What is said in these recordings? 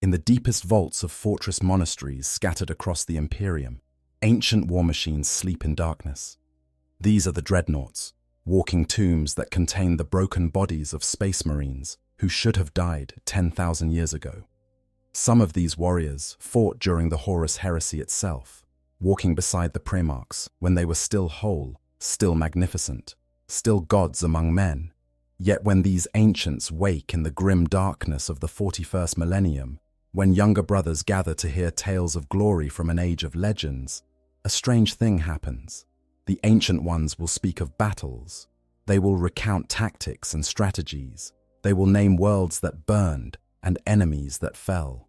In the deepest vaults of fortress monasteries scattered across the Imperium, ancient war machines sleep in darkness. These are the Dreadnoughts, walking tombs that contain the broken bodies of space marines who should have died 10,000 years ago. Some of these warriors fought during the Horus Heresy itself, walking beside the Primarchs when they were still whole, still magnificent, still gods among men. Yet when these ancients wake in the grim darkness of the 41st millennium, when younger brothers gather to hear tales of glory from an age of legends, a strange thing happens. The ancient ones will speak of battles. They will recount tactics and strategies. They will name worlds that burned and enemies that fell.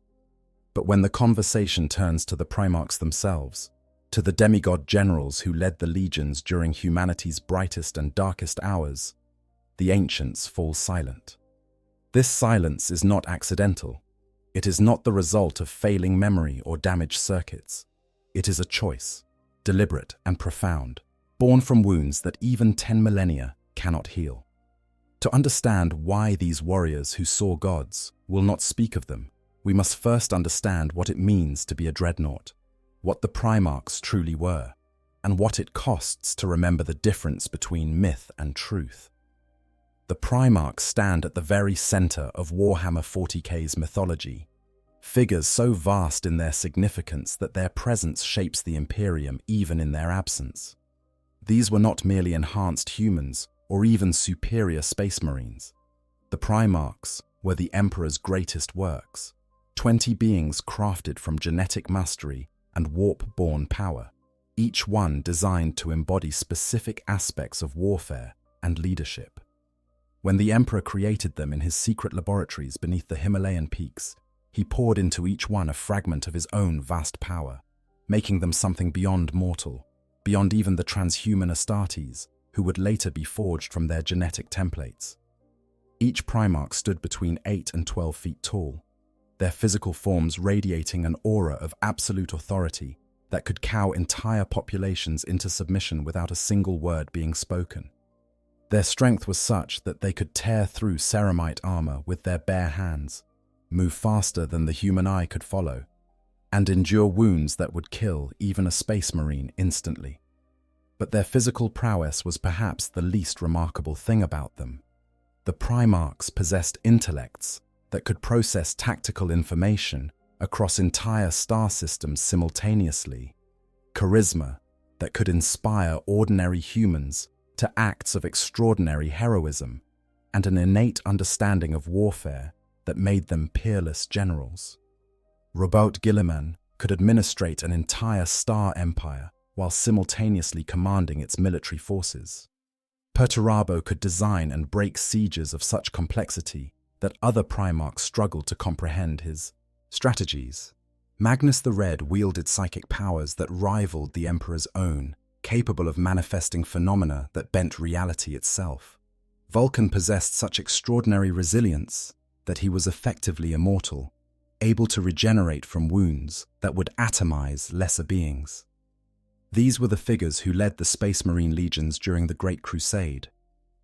But when the conversation turns to the Primarchs themselves, to the demigod generals who led the legions during humanity's brightest and darkest hours, the ancients fall silent. This silence is not accidental. It is not the result of failing memory or damaged circuits. It is a choice, deliberate and profound, born from wounds that even 10 millennia cannot heal. To understand why these warriors who saw gods will not speak of them, we must first understand what it means to be a dreadnought, what the Primarchs truly were, and what it costs to remember the difference between myth and truth. The Primarchs stand at the very center of Warhammer 40k's mythology, figures so vast in their significance that their presence shapes the Imperium even in their absence. These were not merely enhanced humans or even superior space marines. The Primarchs were the Emperor's greatest works, 20 beings crafted from genetic mastery and warp-born power, each one designed to embody specific aspects of warfare and leadership. When the Emperor created them in his secret laboratories beneath the Himalayan peaks, he poured into each one a fragment of his own vast power, making them something beyond mortal, beyond even the transhuman Astartes, who would later be forged from their genetic templates. Each Primarch stood between 8 and 12 feet tall, their physical forms radiating an aura of absolute authority that could cow entire populations into submission without a single word being spoken. Their strength was such that they could tear through ceramite armor with their bare hands, move faster than the human eye could follow, and endure wounds that would kill even a space marine instantly. But their physical prowess was perhaps the least remarkable thing about them. The Primarchs possessed intellects that could process tactical information across entire star systems simultaneously, charisma that could inspire ordinary humans to acts of extraordinary heroism, and an innate understanding of warfare that made them peerless generals. Robout Guilliman could administrate an entire star empire while simultaneously commanding its military forces. Perturabo could design and break sieges of such complexity that other Primarchs struggled to comprehend his strategies. Magnus the Red wielded psychic powers that rivaled the Emperor's own, capable of manifesting phenomena that bent reality itself. Vulcan possessed such extraordinary resilience that he was effectively immortal, able to regenerate from wounds that would atomize lesser beings. These were the figures who led the Space Marine legions during the Great Crusade,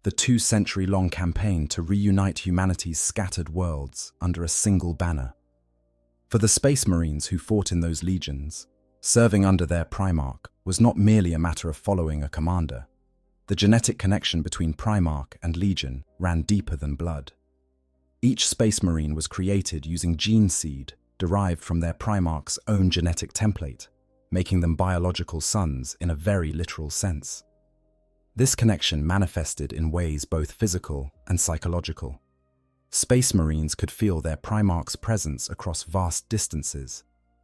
the 2-century-long campaign to reunite humanity's scattered worlds under a single banner. For the Space Marines who fought in those legions, serving under their Primarch was not merely a matter of following a commander. The genetic connection between Primarch and Legion ran deeper than blood. Each Space Marine was created using gene seed derived from their Primarch's own genetic template, making them biological sons in a very literal sense. This connection manifested in ways both physical and psychological. Space Marines could feel their Primarch's presence across vast distances,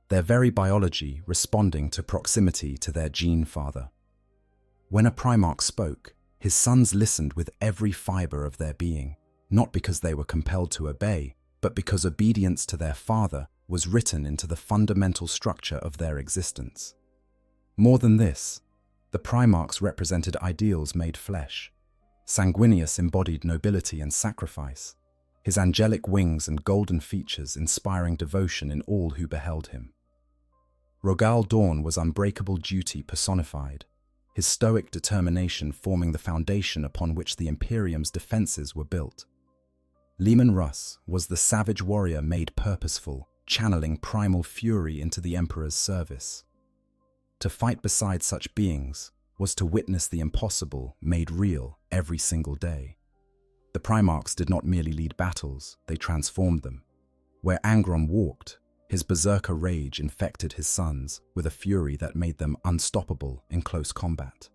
their very biology responding to proximity to their gene father. When a Primarch spoke, his sons listened with every fiber of their being, not because they were compelled to obey, but because obedience to their father was written into the fundamental structure of their existence. More than this, the Primarchs represented ideals made flesh. Sanguinius embodied nobility and sacrifice, his angelic wings and golden features inspiring devotion in all who beheld him. Rogal Dorn was unbreakable duty personified, his stoic determination forming the foundation upon which the Imperium's defenses were built. Leman Russ was the savage warrior made purposeful, channeling primal fury into the Emperor's service. To fight beside such beings was to witness the impossible made real every single day. The Primarchs did not merely lead battles, they transformed them. Where Angron walked, his berserker rage infected his sons with a fury that made them unstoppable in close combat.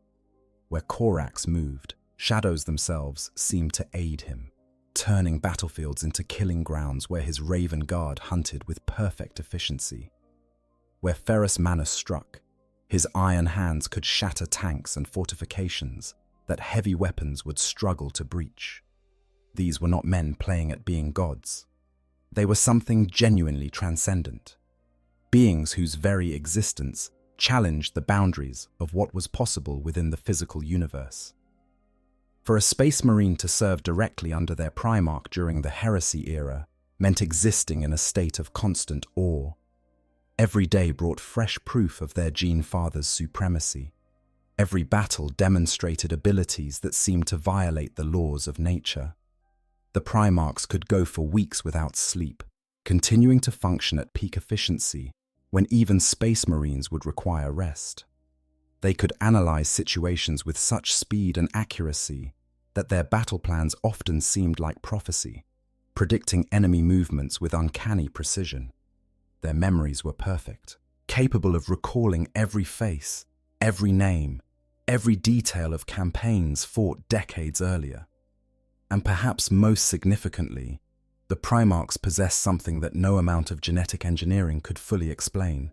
Where Korax moved, shadows themselves seemed to aid him, turning battlefields into killing grounds where his Raven Guard hunted with perfect efficiency. Where Ferrus Manus struck, his iron hands could shatter tanks and fortifications that heavy weapons would struggle to breach. These were not men playing at being gods. They were something genuinely transcendent, beings whose very existence challenged the boundaries of what was possible within the physical universe. For a Space Marine to serve directly under their Primarch during the Heresy-Era meant existing in a state of constant awe. Every day brought fresh proof of their Gene Father's supremacy. Every battle demonstrated abilities that seemed to violate the laws of nature. The Primarchs could go for weeks without sleep, continuing to function at peak efficiency when even Space Marines would require rest. They could analyze situations with such speed and accuracy that their battle plans often seemed like prophecy, predicting enemy movements with uncanny precision. Their memories were perfect, capable of recalling every face, every name, every detail of campaigns fought decades earlier. And perhaps most significantly, the Primarchs possessed something that no amount of genetic engineering could fully explain,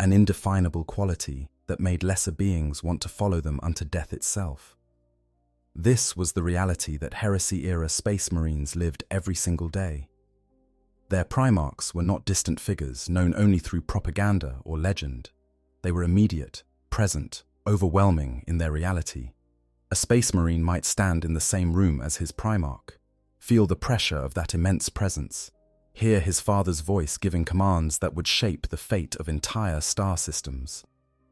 an indefinable quality that made lesser beings want to follow them unto death itself. This was the reality that Heresy-Era Space Marines lived every single day. Their Primarchs were not distant figures known only through propaganda or legend. They were immediate, present, overwhelming in their reality. A Space Marine might stand in the same room as his Primarch, feel the pressure of that immense presence, hear his father's voice giving commands that would shape the fate of entire star systems.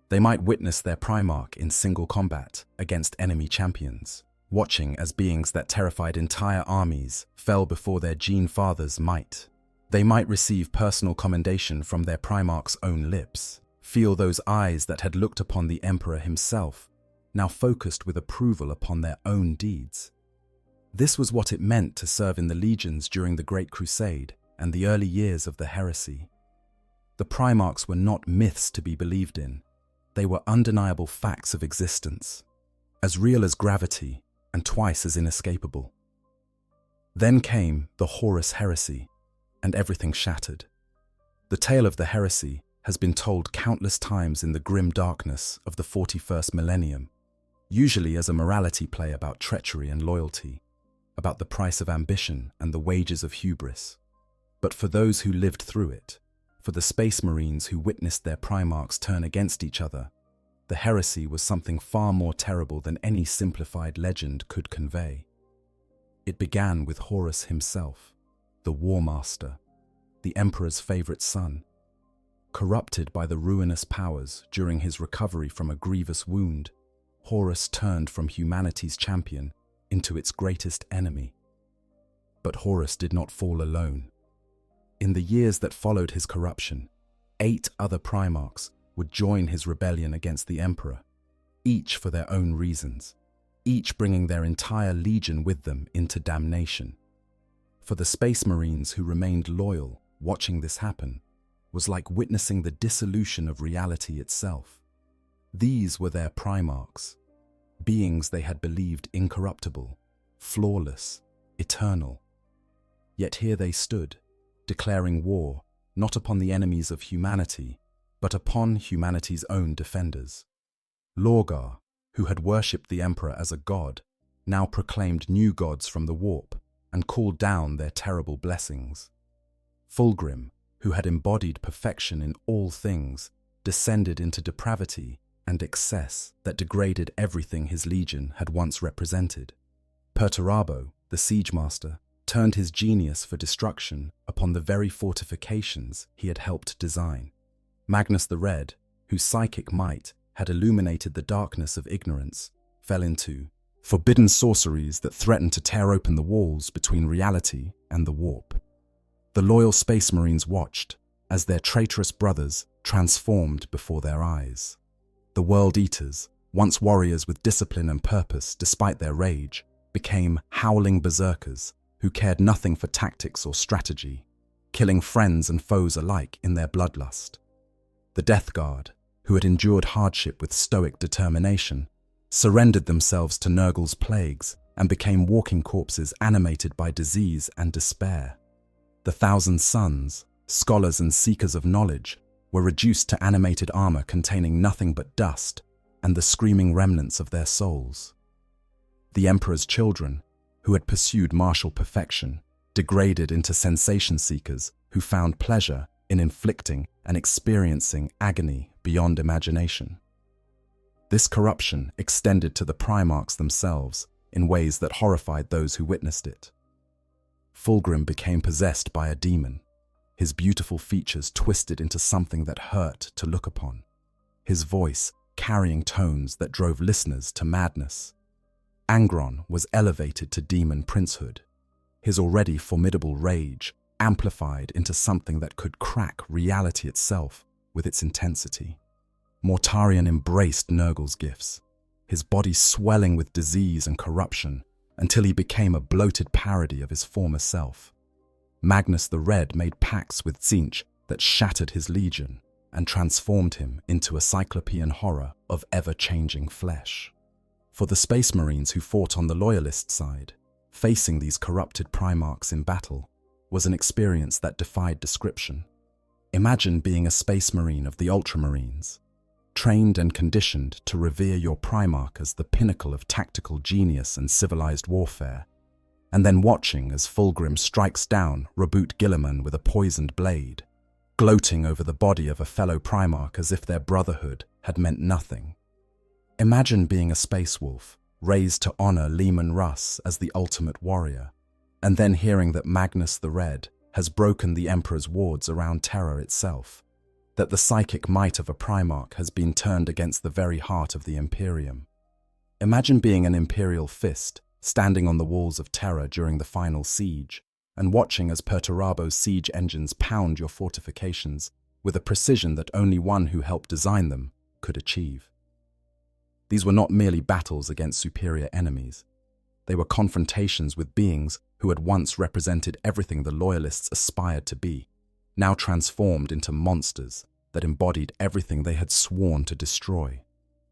They might witness their Primarch in single combat against enemy champions, watching as beings that terrified entire armies fell before their Gene Father's might. They might receive personal commendation from their Primarch's own lips, feel those eyes that had looked upon the Emperor himself, now focused with approval upon their own deeds. This was what it meant to serve in the legions during the Great Crusade and the early years of the heresy. The Primarchs were not myths to be believed in. They were undeniable facts of existence, as real as gravity and twice as inescapable. Then came the Horus Heresy, and everything shattered. The tale of the heresy has been told countless times in the grim darkness of the 41st millennium, usually as a morality play about treachery and loyalty, about the price of ambition and the wages of hubris. But for those who lived through it, for the Space Marines who witnessed their Primarchs turn against each other, the heresy was something far more terrible than any simplified legend could convey. It began with Horus himself, the War Master, the Emperor's favorite son. Corrupted by the ruinous powers during his recovery from a grievous wound, Horus turned from humanity's champion into its greatest enemy. But Horus did not fall alone. In the years that followed his corruption, 8 other Primarchs would join his rebellion against the Emperor, each for their own reasons, each bringing their entire legion with them into damnation. For the Space Marines who remained loyal, watching this happen was like witnessing the dissolution of reality itself. These were their Primarchs, beings they had believed incorruptible, flawless, eternal. Yet here they stood, declaring war not upon the enemies of humanity, but upon humanity's own defenders. Lorgar, who had worshipped the Emperor as a god, now proclaimed new gods from the warp and called down their terrible blessings. Fulgrim, who had embodied perfection in all things, descended into depravity and excess that degraded everything his legion had once represented. Perturabo, the siege master, turned his genius for destruction upon the very fortifications he had helped design. Magnus the Red, whose psychic might had illuminated the darkness of ignorance, fell into forbidden sorceries that threatened to tear open the walls between reality and the warp. The loyal Space Marines watched, as their traitorous brothers transformed before their eyes. The World Eaters, once warriors with discipline and purpose despite their rage, became howling berserkers who cared nothing for tactics or strategy, killing friends and foes alike in their bloodlust. The Death Guard, who had endured hardship with stoic determination, surrendered themselves to Nurgle's plagues and became walking corpses animated by disease and despair. The Thousand Sons, scholars and seekers of knowledge, were reduced to animated armor containing nothing but dust and the screaming remnants of their souls. The Emperor's children, who had pursued martial perfection, degraded into sensation seekers who found pleasure in inflicting and experiencing agony beyond imagination. This corruption extended to the Primarchs themselves in ways that horrified those who witnessed it. Fulgrim became possessed by a demon, his beautiful features twisted into something that hurt to look upon, his voice carrying tones that drove listeners to madness. Angron was elevated to demon princehood, his already formidable rage amplified into something that could crack reality itself with its intensity. Mortarion embraced Nurgle's gifts, his body swelling with disease and corruption until he became a bloated parody of his former self. Magnus the Red made pacts with Tzeentch that shattered his legion and transformed him into a cyclopean horror of ever-changing flesh. For the Space Marines who fought on the Loyalist side, facing these corrupted Primarchs in battle was an experience that defied description. Imagine being a Space Marine of the Ultramarines, trained and conditioned to revere your Primarch as the pinnacle of tactical genius and civilized warfare, and then watching as Fulgrim strikes down Reboot Guilliman with a poisoned blade, gloating over the body of a fellow Primarch as if their brotherhood had meant nothing. Imagine being a Space Wolf, raised to honor Leman Russ as the ultimate warrior, and then hearing that Magnus the Red has broken the Emperor's wards around Terra itself, that the psychic might of a Primarch has been turned against the very heart of the Imperium. Imagine being an Imperial fist, standing on the walls of Terra during the final siege, and watching as Perturabo's siege engines pound your fortifications with a precision that only one who helped design them could achieve. These were not merely battles against superior enemies. They were confrontations with beings who had once represented everything the Loyalists aspired to be, now transformed into monsters that embodied everything they had sworn to destroy.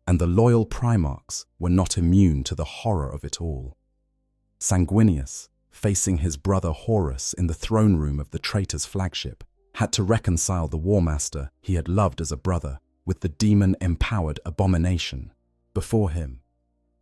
And the loyal Primarchs were not immune to the horror of it all. Sanguinius, facing his brother Horus in the throne room of the traitor's flagship, had to reconcile the Warmaster he had loved as a brother with the demon-empowered abomination before him.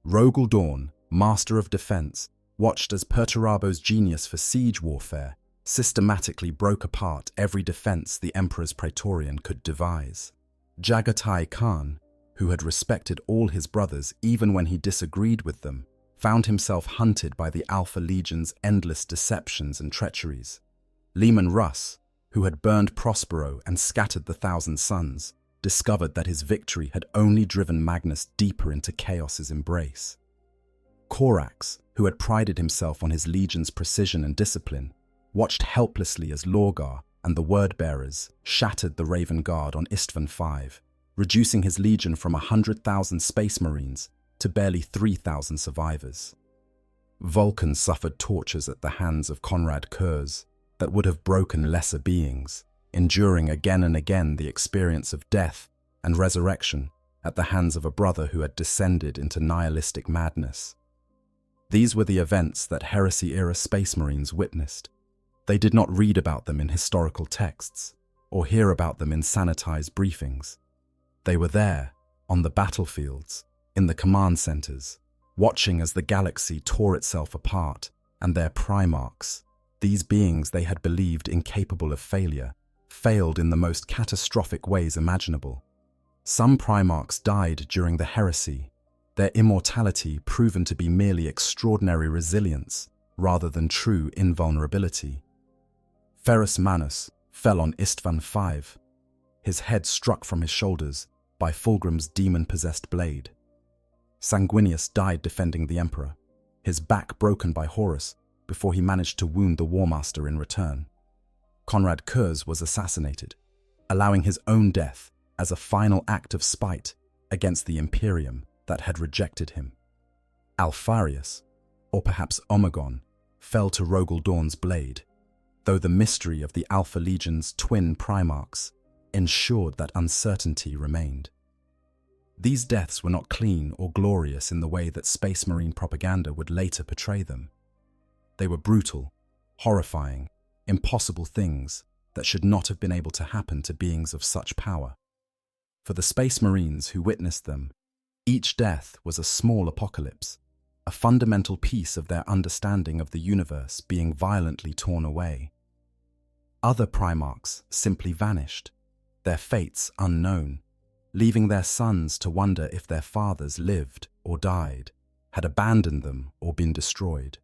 Rogel Dawn, master of defense, watched as Perturabo's genius for siege warfare systematically broke apart every defense the Emperor's Praetorian could devise. Jagatai Khan, who had respected all his brothers even when he disagreed with them, found himself hunted by the Alpha Legion's endless deceptions and treacheries. Leman Russ, who had burned Prospero and scattered the Thousand Sons, discovered that his victory had only driven Magnus deeper into chaos's embrace. Corax, who had prided himself on his legion's precision and discipline, watched helplessly as Lorgar and the Word-Bearers shattered the Raven Guard on Istvan V, reducing his legion from 100,000 Space Marines to barely 3,000 survivors. Vulcan suffered tortures at the hands of Konrad Kurz that would have broken lesser beings, enduring again and again the experience of death and resurrection at the hands of a brother who had descended into nihilistic madness. These were the events that Heresy-Era Space Marines witnessed. They did not read about them in historical texts or hear about them in sanitized briefings. They were there, on the battlefields, in the command centers, watching as the galaxy tore itself apart, and their Primarchs, these beings they had believed incapable of failure, failed in the most catastrophic ways imaginable. Some Primarchs died during the heresy, their immortality proven to be merely extraordinary resilience rather than true invulnerability. Ferrus Manus fell on Istvan V, his head struck from his shoulders by Fulgrim's demon-possessed blade. Sanguinius died defending the Emperor, his back broken by Horus before he managed to wound the Warmaster in return. Konrad Kurz was assassinated, allowing his own death as a final act of spite against the Imperium that had rejected him. Alfarius, or perhaps Omegon, fell to Rogal Dorn's blade, though the mystery of the Alpha Legion's twin Primarchs ensured that uncertainty remained. These deaths were not clean or glorious in the way that Space Marine propaganda would later portray them. They were brutal, horrifying, impossible things that should not have been able to happen to beings of such power. For the Space Marines who witnessed them, each death was a small apocalypse, a fundamental piece of their understanding of the universe being violently torn away. Other Primarchs simply vanished, their fates unknown, leaving their sons to wonder if their fathers lived or died, had abandoned them or been destroyed.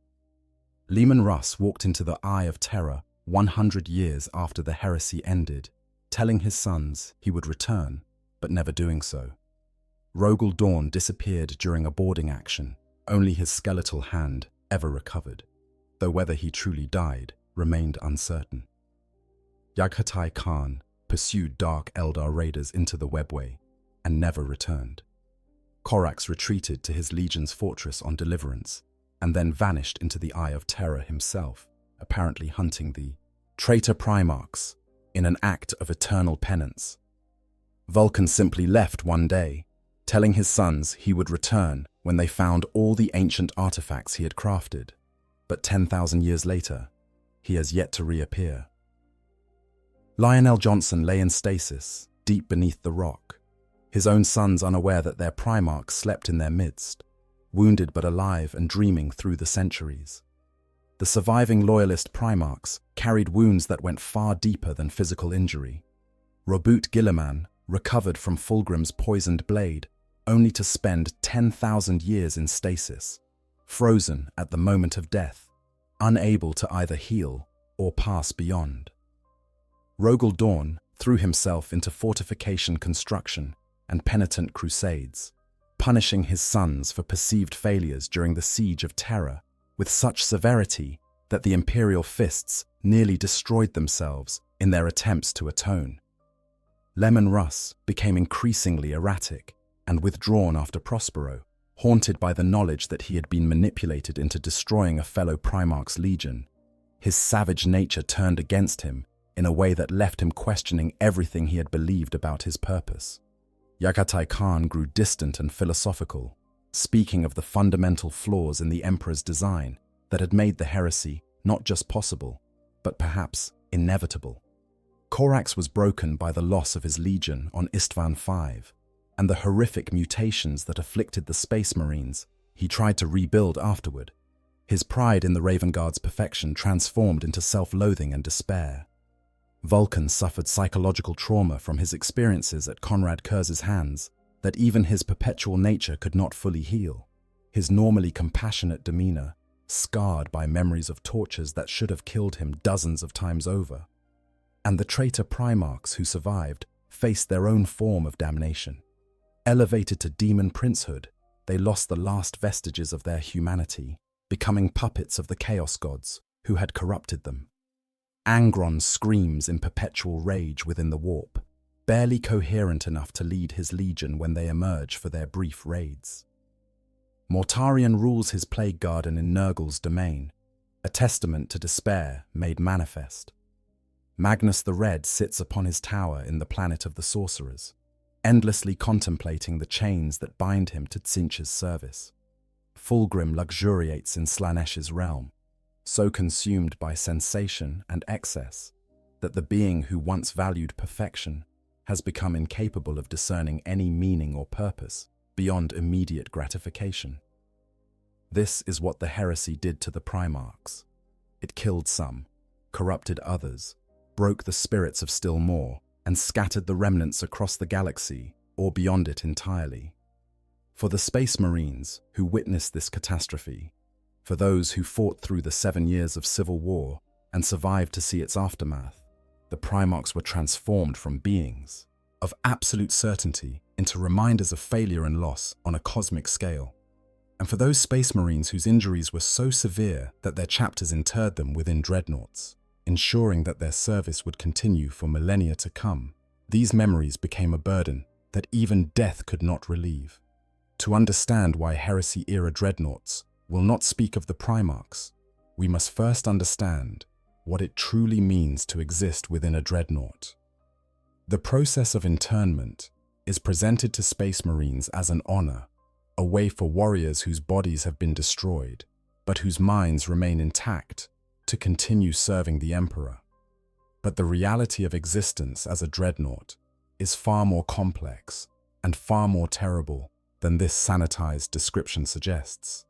Leman Russ walked into the Eye of Terror 100 years after the heresy ended, telling his sons he would return, but never doing so. Rogal Dorn disappeared during a boarding action, only his skeletal hand ever recovered, though whether he truly died remained uncertain. Yaghatai Khan pursued Dark Eldar raiders into the Webway and never returned. Korax retreated to his legion's fortress on Deliverance and then vanished into the Eye of Terror himself, apparently hunting the traitor Primarchs in an act of eternal penance. Vulcan simply left one day, telling his sons he would return when they found all the ancient artifacts he had crafted, but 10,000 years later, he has yet to reappear. Lionel Johnson lay in stasis, deep beneath the rock, his own sons unaware that their Primarch slept in their midst, wounded but alive and dreaming through the centuries. The surviving Loyalist Primarchs carried wounds that went far deeper than physical injury. Robut Gilliman recovered from Fulgrim's poisoned blade, only to spend 10,000 years in stasis, frozen at the moment of death, unable to either heal or pass beyond. Rogal Dorn threw himself into fortification construction and penitent crusades, punishing his sons for perceived failures during the Siege of Terror with such severity that the Imperial fists nearly destroyed themselves in their attempts to atone. Leman Russ became increasingly erratic and withdrawn after Prospero, haunted by the knowledge that he had been manipulated into destroying a fellow Primarch's legion. His savage nature turned against him in a way that left him questioning everything he had believed about his purpose. Yaghatai Khan grew distant and philosophical, speaking of the fundamental flaws in the Emperor's design that had made the heresy not just possible, but perhaps inevitable. Korax was broken by the loss of his legion on Istvan V, and the horrific mutations that afflicted the Space Marines he tried to rebuild afterward. His pride in the Raven Guard's perfection transformed into self-loathing and despair. Vulcan suffered psychological trauma from his experiences at Konrad Kurz's hands that even his perpetual nature could not fully heal, his normally compassionate demeanor scarred by memories of tortures that should have killed him dozens of times over. And the traitor Primarchs who survived faced their own form of damnation. Elevated to demon princehood, they lost the last vestiges of their humanity, becoming puppets of the Chaos Gods who had corrupted them. Angron screams in perpetual rage within the warp, barely coherent enough to lead his legion when they emerge for their brief raids. Mortarion rules his plague garden in Nurgle's domain, a testament to despair made manifest. Magnus the Red sits upon his tower in the planet of the sorcerers, endlessly contemplating the chains that bind him to Tzeentch's service. Fulgrim luxuriates in Slanesh's realm, so consumed by sensation and excess that the being who once valued perfection has become incapable of discerning any meaning or purpose beyond immediate gratification. This is what the heresy did to the Primarchs. It killed some, corrupted others, broke the spirits of still more, and scattered the remnants across the galaxy or beyond it entirely. For the Space Marines who witnessed this catastrophe, for those who fought through the 7 years of civil war and survived to see its aftermath, the Primarchs were transformed from beings of absolute certainty into reminders of failure and loss on a cosmic scale. And for those Space Marines whose injuries were so severe that their chapters interred them within Dreadnoughts, ensuring that their service would continue for millennia to come, These memories became a burden that even death could not relieve. To understand why Heresy-Era Dreadnoughts will not speak of the Primarchs, we must first understand what it truly means to exist within a Dreadnought. The process of internment is presented to Space Marines as an honor, a way for warriors whose bodies have been destroyed, but whose minds remain intact, to continue serving the Emperor. But the reality of existence as a Dreadnought is far more complex and far more terrible than this sanitized description suggests.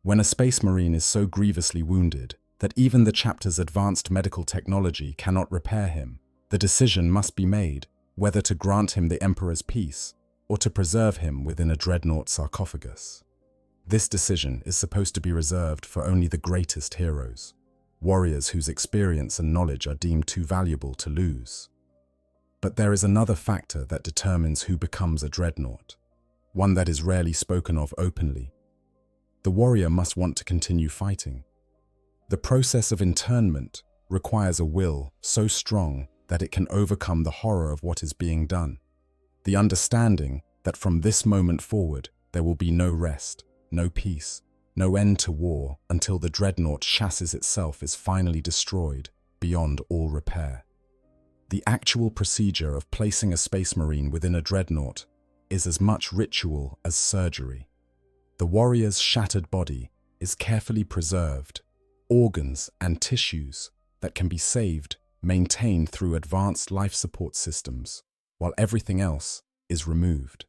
When a Space Marine is so grievously wounded that even the chapter's advanced medical technology cannot repair him, the decision must be made whether to grant him the Emperor's peace or to preserve him within a Dreadnought sarcophagus. This decision is supposed to be reserved for only the greatest heroes, warriors whose experience and knowledge are deemed too valuable to lose. But there is another factor that determines who becomes a Dreadnought, one that is rarely spoken of openly. The warrior must want to continue fighting. The process of internment requires a will so strong that it can overcome the horror of what is being done. The understanding that from this moment forward there will be no rest, no peace, no end to war until the Dreadnought chassis itself is finally destroyed beyond all repair. The actual procedure of placing a Space Marine within a Dreadnought is as much ritual as surgery. The warrior's shattered body is carefully preserved, organs and tissues that can be saved, maintained through advanced life support systems, while everything else is removed.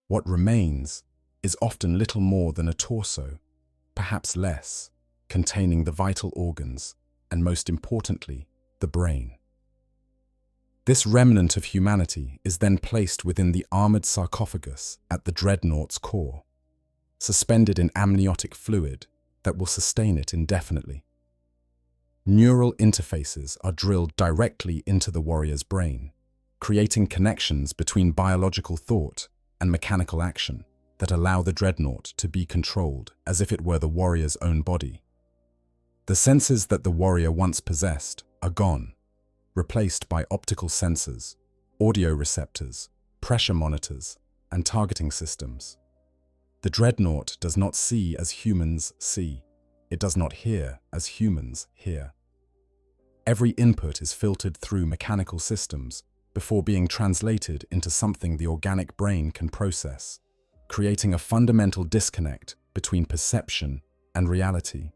What remains is often little more than a torso, perhaps less, containing the vital organs and, most importantly, the brain. This remnant of humanity is then placed within the armored sarcophagus at the Dreadnought's core, suspended in amniotic fluid that will sustain it indefinitely. Neural interfaces are drilled directly into the warrior's brain, creating connections between biological thought and mechanical action that allow the Dreadnought to be controlled as if it were the warrior's own body. The senses that the warrior once possessed are gone, replaced by optical sensors, audio receptors, pressure monitors, and targeting systems. The Dreadnought does not see as humans see. It does not hear as humans hear. Every input is filtered through mechanical systems before being translated into something the organic brain can process, creating a fundamental disconnect between perception and reality.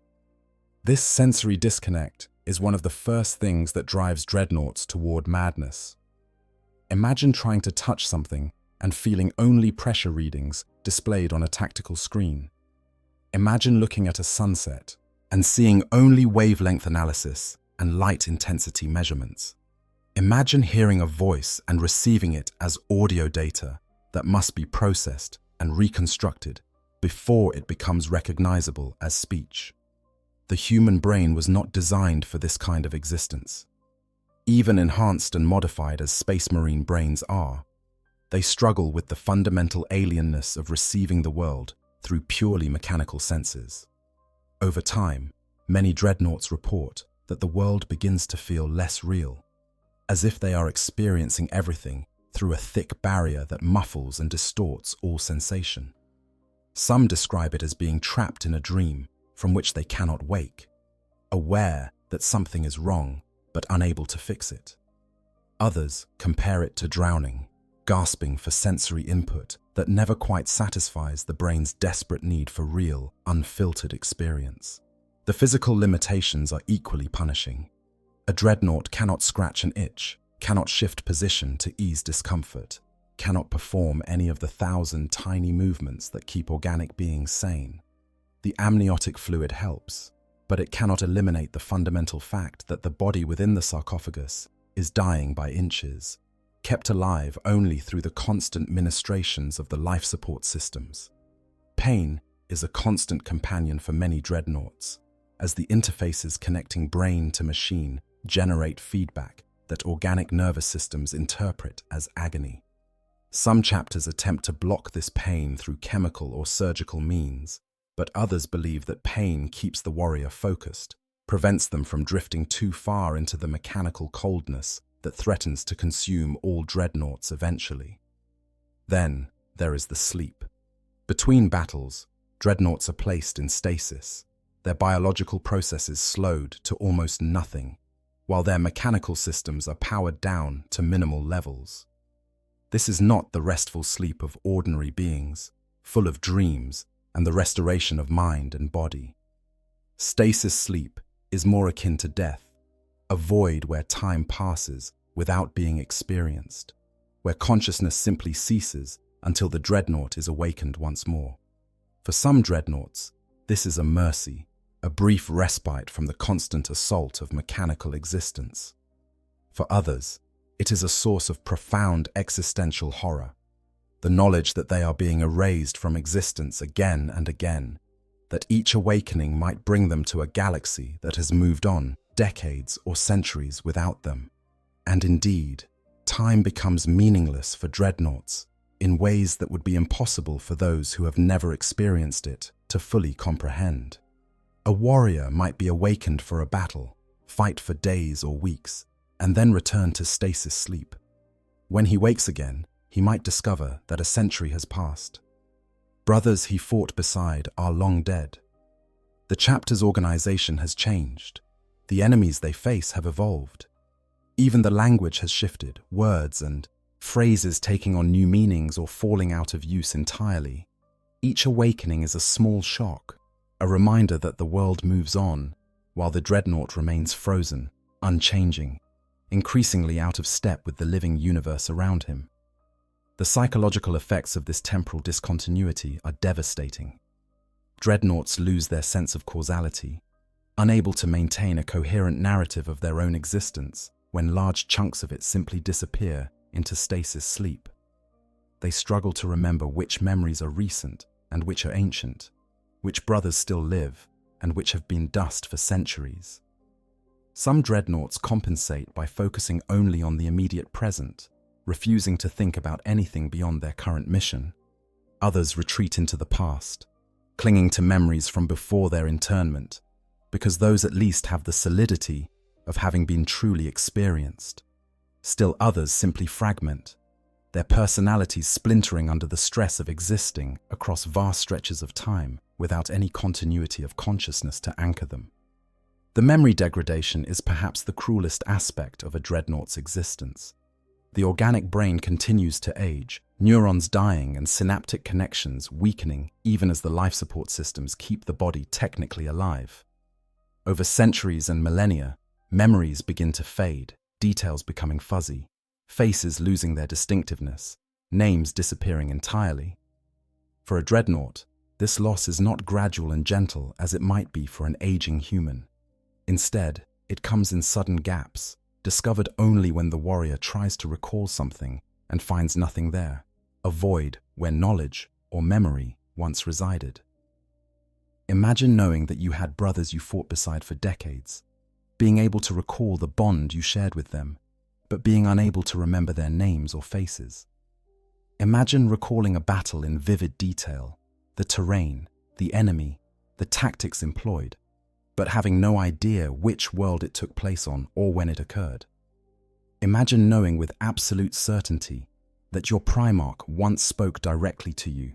This sensory disconnect is one of the first things that drives Dreadnoughts toward madness. Imagine trying to touch something and feeling only pressure readings displayed on a tactical screen. Imagine looking at a sunset and seeing only wavelength analysis and light intensity measurements. Imagine hearing a voice and receiving it as audio data that must be processed and reconstructed before it becomes recognizable as speech. The human brain was not designed for this kind of existence. Even enhanced and modified as Space Marine brains are, they struggle with the fundamental alienness of receiving the world through purely mechanical senses. Over time, many Dreadnoughts report that the world begins to feel less real, as if they are experiencing everything through a thick barrier that muffles and distorts all sensation. Some describe it as being trapped in a dream from which they cannot wake, aware that something is wrong but unable to fix it. Others compare it to drowning, gasping for sensory input that never quite satisfies the brain's desperate need for real, unfiltered experience. The physical limitations are equally punishing. A Dreadnought cannot scratch an itch, cannot shift position to ease discomfort, cannot perform any of the 1,000 tiny movements that keep organic beings sane. The amniotic fluid helps, but it cannot eliminate the fundamental fact that the body within the sarcophagus is dying by inches, kept alive only through the constant ministrations of the life support systems. Pain is a constant companion for many Dreadnoughts, as the interfaces connecting brain to machine generate feedback that organic nervous systems interpret as agony. Some chapters attempt to block this pain through chemical or surgical means, but others believe that pain keeps the warrior focused, prevents them from drifting too far into the mechanical coldness that threatens to consume all dreadnoughts eventually. Then there is the sleep. Between battles, dreadnoughts are placed in stasis, their biological processes slowed to almost nothing, while their mechanical systems are powered down to minimal levels. This is not the restful sleep of ordinary beings, full of dreams and the restoration of mind and body. Stasis sleep is more akin to death, a void where time passes without being experienced, where consciousness simply ceases until the dreadnought is awakened once more. For some dreadnoughts, this is a mercy, a brief respite from the constant assault of mechanical existence. For others, it is a source of profound existential horror, the knowledge that they are being erased from existence again and again, that each awakening might bring them to a galaxy that has moved on decades or centuries without them. And indeed, time becomes meaningless for dreadnoughts in ways that would be impossible for those who have never experienced it to fully comprehend. A warrior might be awakened for a battle, fight for days or weeks, and then return to stasis sleep. When he wakes again, he might discover that a century has passed. Brothers he fought beside are long dead. The chapter's organization has changed. The enemies they face have evolved. Even the language has shifted, words and phrases taking on new meanings or falling out of use entirely. Each awakening is a small shock, a reminder that the world moves on, while the dreadnought remains frozen, unchanging, increasingly out of step with the living universe around him. The psychological effects of this temporal discontinuity are devastating. Dreadnoughts lose their sense of causality, unable to maintain a coherent narrative of their own existence when large chunks of it simply disappear into stasis sleep. They struggle to remember which memories are recent and which are ancient, which brothers still live and which have been dust for centuries. Some dreadnoughts compensate by focusing only on the immediate present, refusing to think about anything beyond their current mission. Others retreat into the past, clinging to memories from before their internment, because those at least have the solidity of having been truly experienced. Still others simply fragment, their personalities splintering under the stress of existing across vast stretches of time without any continuity of consciousness to anchor them. The memory degradation is perhaps the cruelest aspect of a dreadnought's existence. The organic brain continues to age, neurons dying and synaptic connections weakening even as the life support systems keep the body technically alive. Over centuries and millennia, memories begin to fade, details becoming fuzzy, faces losing their distinctiveness, names disappearing entirely. For a dreadnought, this loss is not gradual and gentle as it might be for an aging human. Instead, it comes in sudden gaps, discovered only when the warrior tries to recall something and finds nothing there, a void where knowledge or memory once resided. Imagine knowing that you had brothers you fought beside for decades, being able to recall the bond you shared with them, but being unable to remember their names or faces. Imagine recalling a battle in vivid detail, the terrain, the enemy, the tactics employed, but having no idea which world it took place on or when it occurred. Imagine knowing with absolute certainty that your Primarch once spoke directly to you,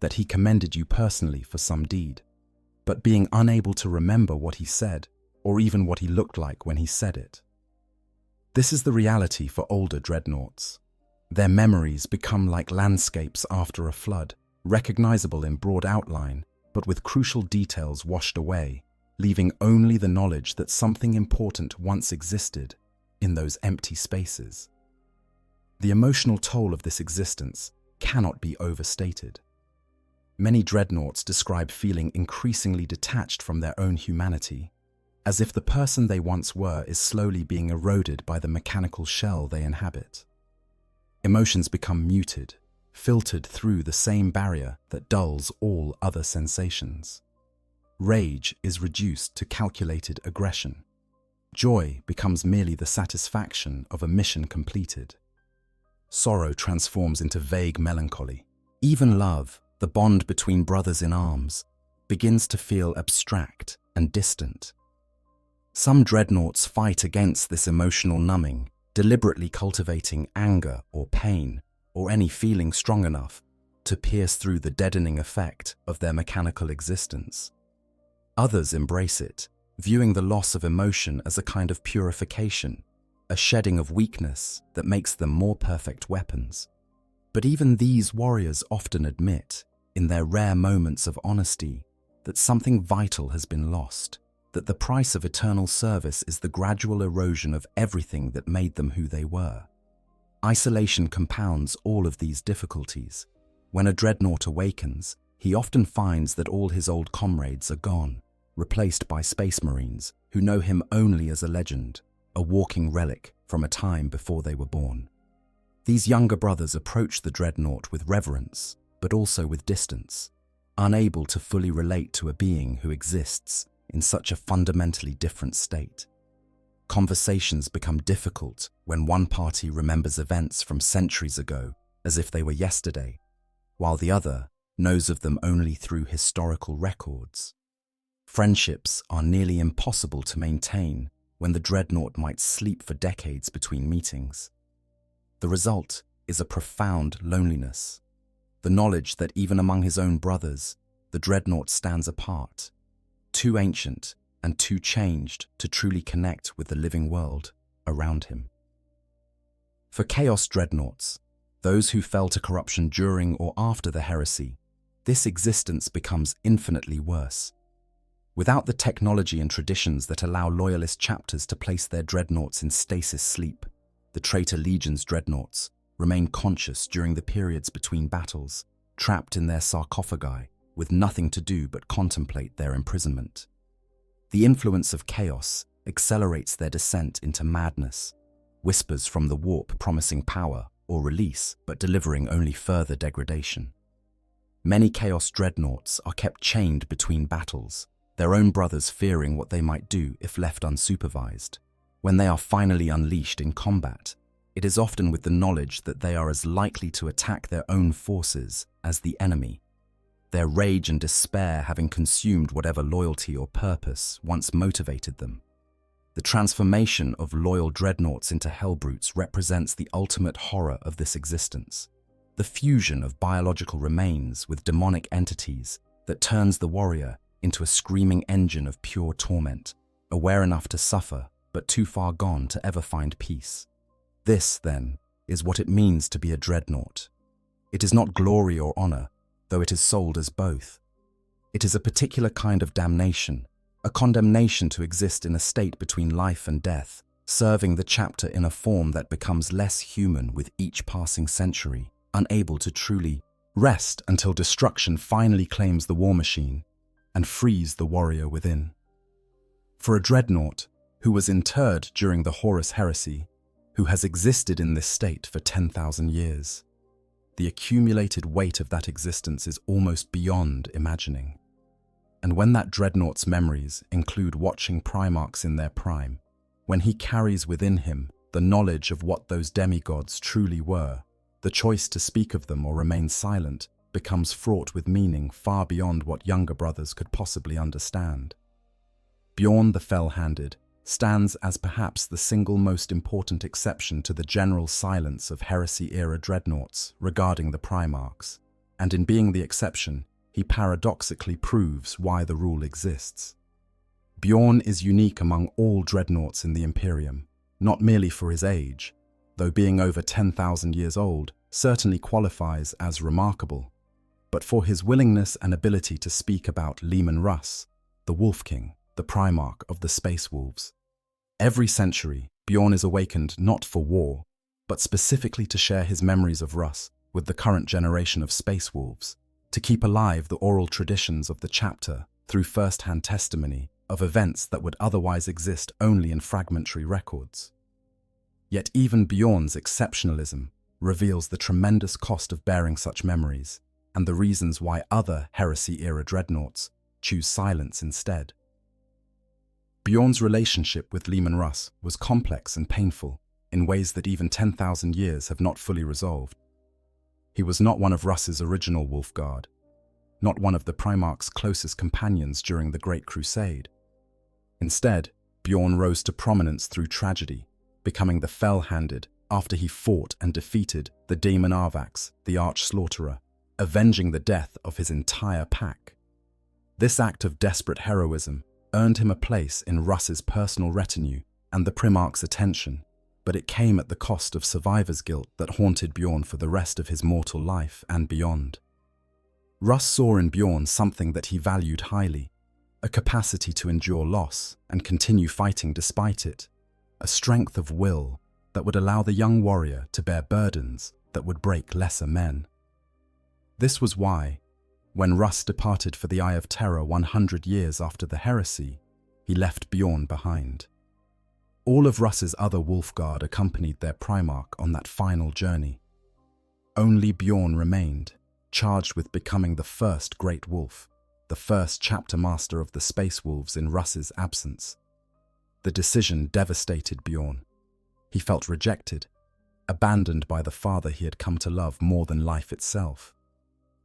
that he commended you personally for some deed, but being unable to remember what he said or even what he looked like when he said it. This is the reality for older dreadnoughts. Their memories become like landscapes after a flood, recognizable in broad outline, but with crucial details washed away, leaving only the knowledge that something important once existed in those empty spaces. The emotional toll of this existence cannot be overstated. Many dreadnoughts describe feeling increasingly detached from their own humanity, as if the person they once were is slowly being eroded by the mechanical shell they inhabit. Emotions become muted, filtered through the same barrier that dulls all other sensations. Rage is reduced to calculated aggression. Joy becomes merely the satisfaction of a mission completed. Sorrow transforms into vague melancholy. Even love, the bond between brothers in arms, begins to feel abstract and distant. Some dreadnoughts fight against this emotional numbing, deliberately cultivating anger or pain or any feeling strong enough to pierce through the deadening effect of their mechanical existence. Others embrace it, viewing the loss of emotion as a kind of purification, a shedding of weakness that makes them more perfect weapons. But even these warriors often admit, in their rare moments of honesty, that something vital has been lost, that the price of eternal service is the gradual erosion of everything that made them who they were. Isolation compounds all of these difficulties. When a dreadnought awakens, he often finds that all his old comrades are gone, replaced by space marines who know him only as a legend, a walking relic from a time before they were born. These younger brothers approach the dreadnought with reverence, but also with distance, unable to fully relate to a being who exists in such a fundamentally different state. Conversations become difficult when one party remembers events from centuries ago as if they were yesterday, while the other knows of them only through historical records. Friendships are nearly impossible to maintain when the dreadnought might sleep for decades between meetings. The result is a profound loneliness, the knowledge that even among his own brothers, the dreadnought stands apart, too ancient and too changed to truly connect with the living world around him. For Chaos dreadnoughts, those who fell to corruption during or after the heresy, this existence becomes infinitely worse. Without the technology and traditions that allow loyalist chapters to place their dreadnoughts in stasis sleep, the traitor legion's dreadnoughts remain conscious during the periods between battles, trapped in their sarcophagi, with nothing to do but contemplate their imprisonment. The influence of chaos accelerates their descent into madness, whispers from the warp promising power or release, but delivering only further degradation. Many Chaos dreadnoughts are kept chained between battles, their own brothers fearing what they might do if left unsupervised. When they are finally unleashed in combat, it is often with the knowledge that they are as likely to attack their own forces as the enemy, their rage and despair having consumed whatever loyalty or purpose once motivated them. The transformation of loyal dreadnoughts into hellbrutes represents the ultimate horror of this existence, the fusion of biological remains with demonic entities that turns the warrior into a screaming engine of pure torment, aware enough to suffer, but too far gone to ever find peace. This, then, is what it means to be a dreadnought. It is not glory or honor, though it is sold as both. It is a particular kind of damnation, a condemnation to exist in a state between life and death, serving the chapter in a form that becomes less human with each passing century, unable to truly rest until destruction finally claims the war machine and frees the warrior within. For a dreadnought who was interred during the Horus Heresy, who has existed in this state for 10,000 years, the accumulated weight of that existence is almost beyond imagining. And when that dreadnaught's memories include watching Primarchs in their prime, when he carries within him the knowledge of what those demigods truly were, the choice to speak of them or remain silent becomes fraught with meaning far beyond what younger brothers could possibly understand. Bjorn the Fell-Handed stands as perhaps the single most important exception to the general silence of Heresy-Era dreadnoughts regarding the Primarchs, and in being the exception, he paradoxically proves why the rule exists. Bjorn is unique among all dreadnoughts in the Imperium, not merely for his age, though being over 10,000 years old certainly qualifies as remarkable, but for his willingness and ability to speak about Leman Russ, the Wolf King, the Primarch of the Space Wolves. Every century, Bjorn is awakened not for war, but specifically to share his memories of Russ with the current generation of Space Wolves, to keep alive the oral traditions of the chapter through first-hand testimony of events that would otherwise exist only in fragmentary records. Yet even Bjorn's exceptionalism reveals the tremendous cost of bearing such memories and the reasons why other Heresy-Era dreadnoughts choose silence instead. Bjorn's relationship with Leman Russ was complex and painful in ways that even 10,000 years have not fully resolved. He was not one of Russ's original Wolf Guard, not one of the Primarch's closest companions during the Great Crusade. Instead, Bjorn rose to prominence through tragedy, becoming the fell-handed after he fought and defeated the demon Arvax, the arch-slaughterer, avenging the death of his entire pack. This act of desperate heroism earned him a place in Russ's personal retinue and the Primarchs' attention, but it came at the cost of survivor's guilt that haunted Bjorn for the rest of his mortal life and beyond. Russ saw in Bjorn something that he valued highly, a capacity to endure loss and continue fighting despite it, a strength of will that would allow the young warrior to bear burdens that would break lesser men. This was why, when Russ departed for the Eye of Terror 100 years after the heresy, he left Bjorn behind. All of Russ's other Wolfguard accompanied their Primarch on that final journey. Only Bjorn remained, charged with becoming the first Great Wolf, the first chapter master of the Space Wolves in Russ's absence. The decision devastated Bjorn. He felt rejected, abandoned by the father he had come to love more than life itself.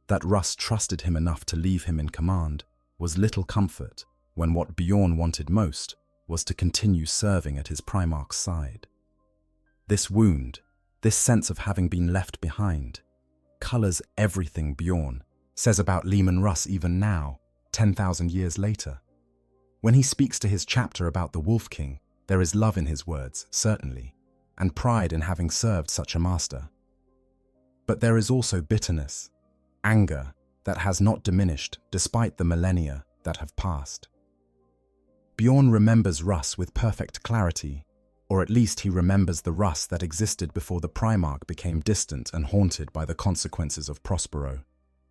That Russ trusted him enough to leave him in command was little comfort when what Bjorn wanted most was to continue serving at his Primarch's side. This wound, this sense of having been left behind, colors everything Bjorn says about Leman Russ even now, 10,000 years later. When he speaks to his chapter about the Wolf King, there is love in his words, certainly, and pride in having served such a master. But there is also bitterness, anger that has not diminished despite the millennia that have passed. Bjorn remembers Russ with perfect clarity, or at least he remembers the Russ that existed before the Primarch became distant and haunted by the consequences of Prospero.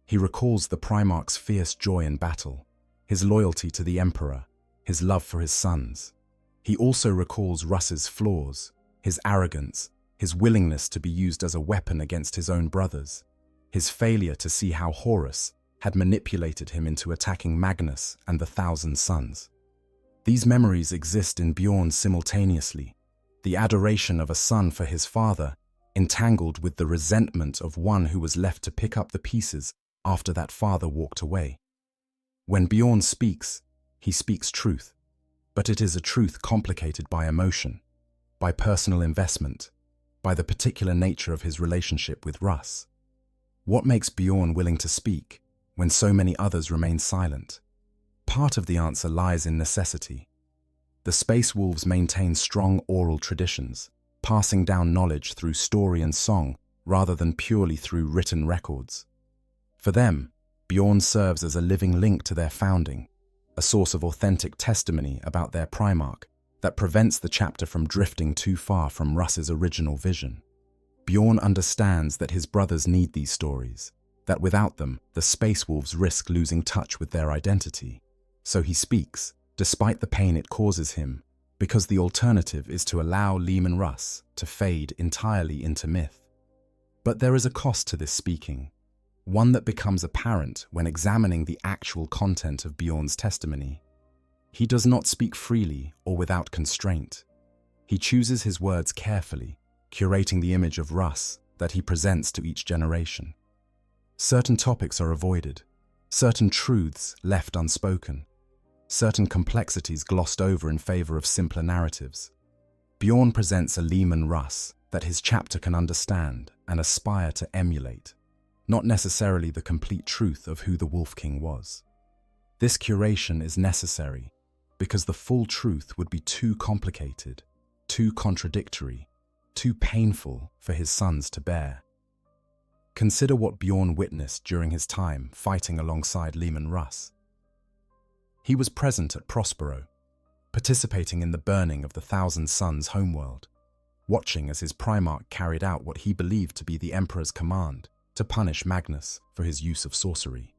He recalls the Primarch's fierce joy in battle, his loyalty to the Emperor, his love for his sons. He also recalls Russ's flaws, his arrogance, his willingness to be used as a weapon against his own brothers, his failure to see how Horus had manipulated him into attacking Magnus and the Thousand Sons. These memories exist in Bjorn simultaneously, the adoration of a son for his father, entangled with the resentment of one who was left to pick up the pieces after that father walked away. When Bjorn speaks, he speaks truth, but it is a truth complicated by emotion, by personal investment, by the particular nature of his relationship with Russ. What makes Bjorn willing to speak when so many others remain silent? Part of the answer lies in necessity. The Space Wolves maintain strong oral traditions, passing down knowledge through story and song rather than purely through written records. For them, Bjorn serves as a living link to their founding, a source of authentic testimony about their Primarch that prevents the chapter from drifting too far from Russ's original vision. Bjorn understands that his brothers need these stories, that without them, the Space Wolves risk losing touch with their identity. So he speaks, despite the pain it causes him, because the alternative is to allow Leman Russ to fade entirely into myth. But there is a cost to this speaking, one that becomes apparent when examining the actual content of Bjorn's testimony. He does not speak freely or without constraint. He chooses his words carefully, curating the image of Russ that he presents to each generation. Certain topics are avoided, certain truths left unspoken, certain complexities glossed over in favor of simpler narratives. Bjorn presents a Leman Russ that his chapter can understand and aspire to emulate, not necessarily the complete truth of who the Wolf King was. This curation is necessary because the full truth would be too complicated, too contradictory, too painful for his sons to bear. Consider what Bjorn witnessed during his time fighting alongside Leman Russ. He was present at Prospero, participating in the burning of the Thousand Sons' homeworld, watching as his Primarch carried out what he believed to be the Emperor's command to punish Magnus for his use of sorcery.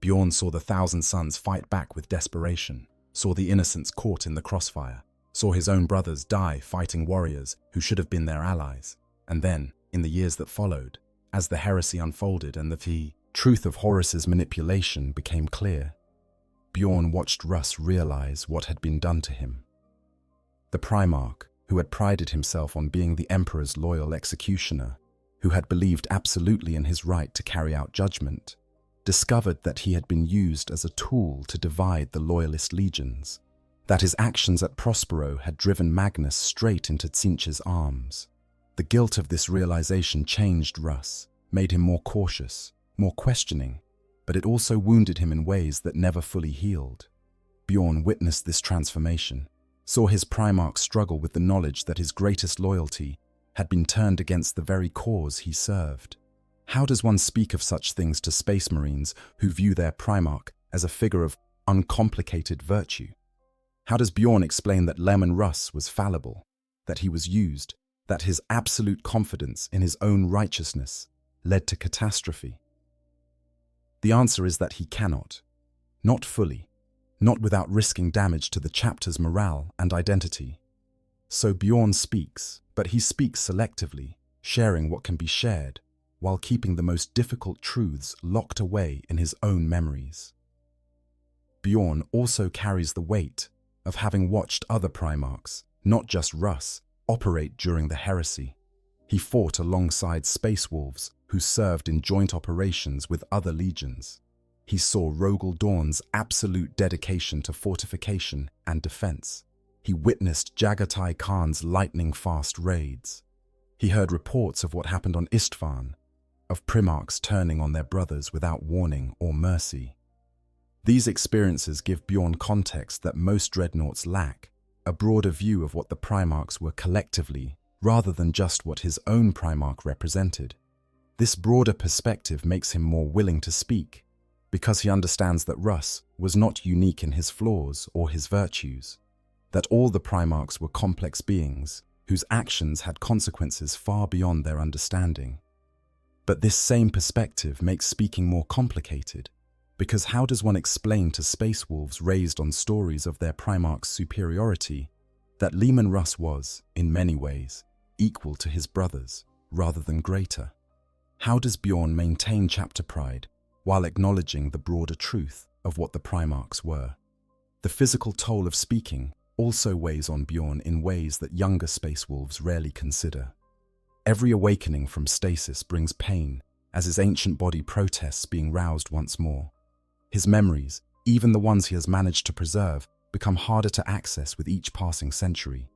Bjorn saw the Thousand Sons fight back with desperation, saw the innocents caught in the crossfire, saw his own brothers die fighting warriors who should have been their allies, and then, in the years that followed, as the heresy unfolded and the truth of Horus's manipulation became clear, Bjorn watched Russ realize what had been done to him. The Primarch, who had prided himself on being the Emperor's loyal executioner, who had believed absolutely in his right to carry out judgment, discovered that he had been used as a tool to divide the loyalist legions. that his actions at Prospero had driven Magnus straight into Tzeentch's arms. The guilt of this realization changed Russ, made him more cautious, more questioning, but it also wounded him in ways that never fully healed. Bjorn witnessed this transformation, saw his Primarch struggle with the knowledge that his greatest loyalty had been turned against the very cause he served. How does one speak of such things to Space Marines who view their Primarch as a figure of uncomplicated virtue? How does Bjorn explain that Leman Russ was fallible, that he was used, that his absolute confidence in his own righteousness led to catastrophe? The answer is that he cannot. Not fully, not without risking damage to the chapter's morale and identity. So Bjorn speaks, but he speaks selectively, sharing what can be shared, while keeping the most difficult truths locked away in his own memories. Bjorn also carries the weight of having watched other Primarchs, not just Russ, operate during the Heresy. He fought alongside Space Wolves who served in joint operations with other legions. He saw Rogel Dawn's absolute dedication to fortification and defense. He witnessed Jagatai Khan's lightning-fast raids. He heard reports of what happened on Istvan, of Primarchs turning on their brothers without warning or mercy. These experiences give Bjorn context that most Dreadnoughts lack, a broader view of what the Primarchs were collectively, rather than just what his own Primarch represented. This broader perspective makes him more willing to speak, because he understands that Russ was not unique in his flaws or his virtues, that all the Primarchs were complex beings whose actions had consequences far beyond their understanding. But this same perspective makes speaking more complicated, because how does one explain to Space Wolves raised on stories of their Primarch's superiority that Leman Russ was, in many ways, equal to his brothers, rather than greater? How does Bjorn maintain chapter pride while acknowledging the broader truth of what the Primarchs were? The physical toll of speaking also weighs on Bjorn in ways that younger Space Wolves rarely consider. Every awakening from stasis brings pain as his ancient body protests being roused once more. His memories, even the ones he has managed to preserve, become harder to access with each passing century,